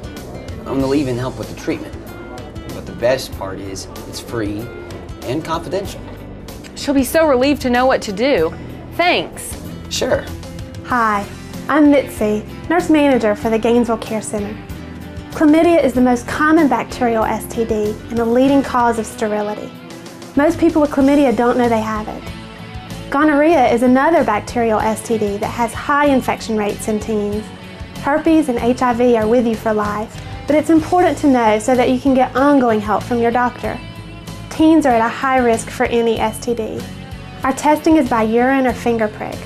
K: They'll even help with the treatment. But the best part is it's free and confidential.
J: She'll be so relieved to know what to do. Thanks.
K: Sure.
L: Hi, I'm Mitzi, nurse manager for the Gainesville Care Center. Chlamydia is the most common bacterial STD and a leading cause of sterility. Most people with chlamydia don't know they have it. Gonorrhea is another bacterial STD that has high infection rates in teens. Herpes and HIV are with you for life, but it's important to know so that you can get ongoing help from your doctor. Teens are at a high risk for any STD. Our testing is by urine or finger prick.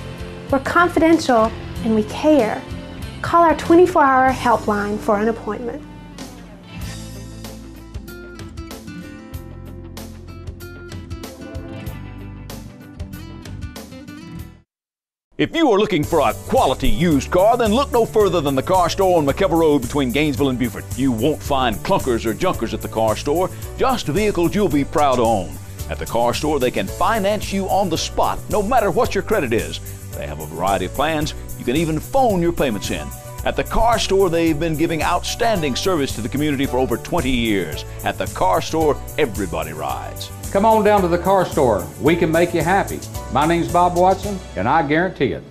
L: We're confidential and we care. Call our 24-hour helpline for an appointment.
A: If you are looking for a quality used car, then look no further than the car store on McKellar Road between Gainesville and Buford. You won't find clunkers or junkers at the car store, just vehicles you'll be proud to own. At the car store, they can finance you on the spot, no matter what your credit is. They have a variety of plans. You can even phone your payments in. At the car store, they've been giving outstanding service to the community for over 20 years. At the car store, everybody rides.
H: Come on down to the car store. We can make you happy. My name's Bob Watson, and I guarantee it.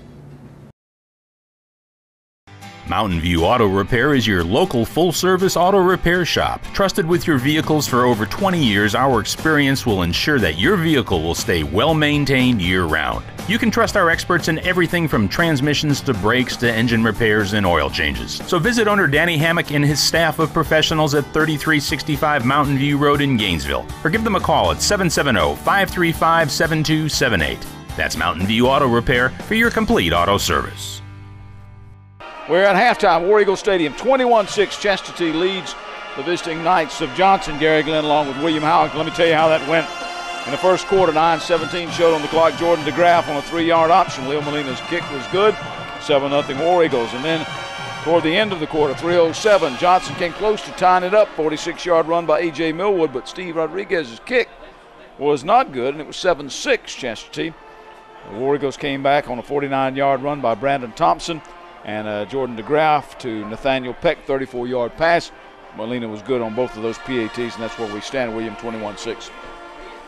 G: Mountain View Auto Repair is your local full-service auto repair shop. Trusted with your vehicles for over 20 years, our experience will ensure that your vehicle will stay well-maintained year-round. You can trust our experts in everything from transmissions to brakes to engine repairs and oil changes. So visit owner Danny Hammock and his staff of professionals at 3365 Mountain View Road in Gainesville, or give them a call at 770-535-7278. That's Mountain View Auto Repair for your complete auto service.
A: We're at halftime, War Eagle Stadium. 21-6, Chestatee leads the visiting Knights of Johnson. Gary Glenn along with William Howard. Let me tell you how that went. In the first quarter, 9:17 showed on the clock. Jordan DeGraff on a 3-yard option. Leo Molina's kick was good. 7-0 War Eagles. And then toward the end of the quarter, 3:07, Johnson came close to tying it up. 46-yard run by A.J. Millwood, but Steve Rodriguez's kick was not good, and it was 7-6 Chestatee. The War Eagles came back on a 49-yard run by Brandon Thompson. And Jordan DeGraff to Nathaniel Peck, 34-yard pass. Molina was good on both of those PATs, and that's where we stand, William, 21-6.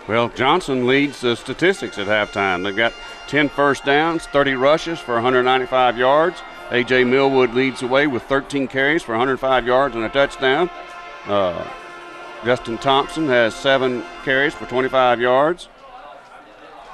B: Well, Johnson leads the statistics at halftime. They've got 10 first downs, 30 rushes for 195 yards. A.J. Millwood leads the way with 13 carries for 105 yards and a touchdown. Justin Thompson has 7 carries for 25 yards.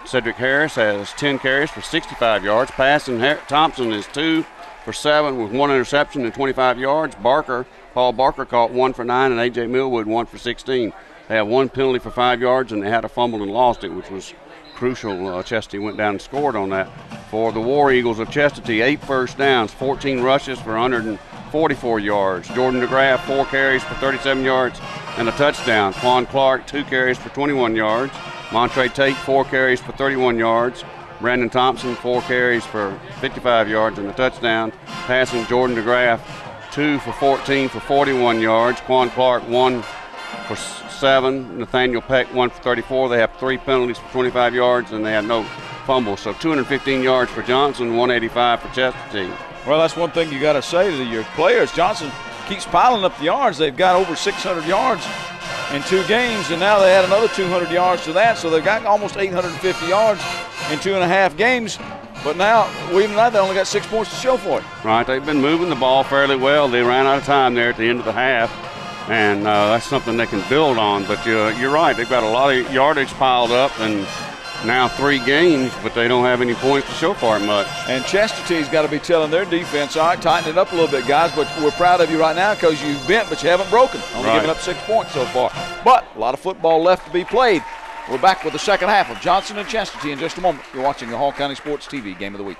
B: Cedric Harris has 10 carries for 65 yards. Passing, Thompson is 2 for 7 with 1 interception and 25 yards. Paul Barker caught 1 for 9, and A.J. Millwood 1 for 16. They had 1 penalty for 5 yards, and they had a fumble and lost it, which was crucial. Chestatee went down and scored on that. For the War Eagles of Chestatee, 8 first downs, 14 rushes for 144 yards. Jordan DeGraff, 4 carries for 37 yards and a touchdown. Quan Clark, 2 carries for 21 yards. Montre Tate, 4 carries for 31 yards. Brandon Thompson, 4 carries for 55 yards and a touchdown. Passing, Jordan DeGraff, 2 for 14 for 41 yards. Quan Clark, 1 for 7. Nathaniel Peck, 1 for 34. They have 3 penalties for 25 yards, and they had no fumbles. So 215 yards for Johnson, 185 for Chestatee.
A: Well, that's one thing you got to say to your players. Johnson keeps piling up the yards. They've got over 600 yards in 2 games, and now they add another 200 yards to that, so they've got almost 850 yards in 2.5 games. But now, even that, they only got 6 points to show for it.
B: Right, they've been moving the ball fairly well. They ran out of time there at the end of the half, and that's something they can build on. But you're right, they've got a lot of yardage piled up, and now 3 games, but they don't have any points to show for it much.
A: And Chestatee's got to be telling their defense, all right, tighten it up a little bit, guys, but we're proud of you right now because you've bent, but you haven't broken. Only giving up 6 points so far. But a lot of football left to be played. We're back with the second half of Johnson and Chestatee in just a moment. You're watching the Hall County Sports TV Game of the Week.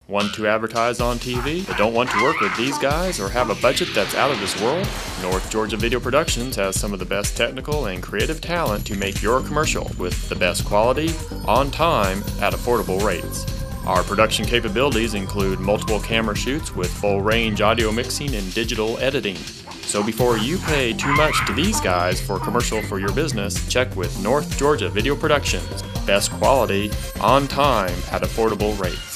U: Want to advertise on TV but don't want to work with these guys or have a budget that's out of this world? North Georgia Video Productions has some of the best technical and creative talent to make your commercial with the best quality, on time, at affordable rates. Our production capabilities include multiple camera shoots with full range audio mixing and digital editing. So before you pay too much to these guys for a commercial for your business, check with North Georgia Video Productions. Best quality, on time, at affordable rates.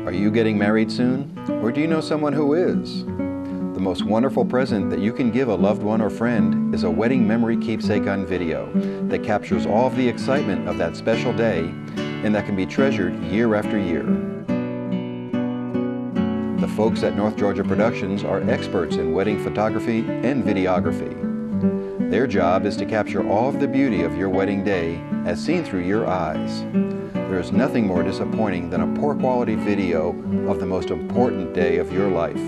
V: Are you getting married soon? Or do you know someone who is? The most wonderful present that you can give a loved one or friend is a wedding memory keepsake on video that captures all of the excitement of that special day and that can be treasured year after year. The folks at North Georgia Productions are experts in wedding photography and videography. Their job is to capture all of the beauty of your wedding day as seen through your eyes. There is nothing more disappointing than a poor quality video of the most important day of your life.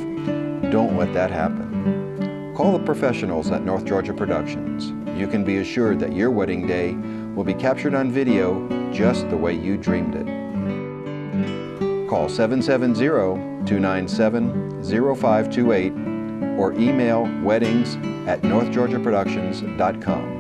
V: Don't let that happen. Call the professionals at North Georgia Productions. You can be assured that your wedding day will be captured on video just the way you dreamed it. Call 770-297-0528 or email weddings@northgeorgiaproductions.com.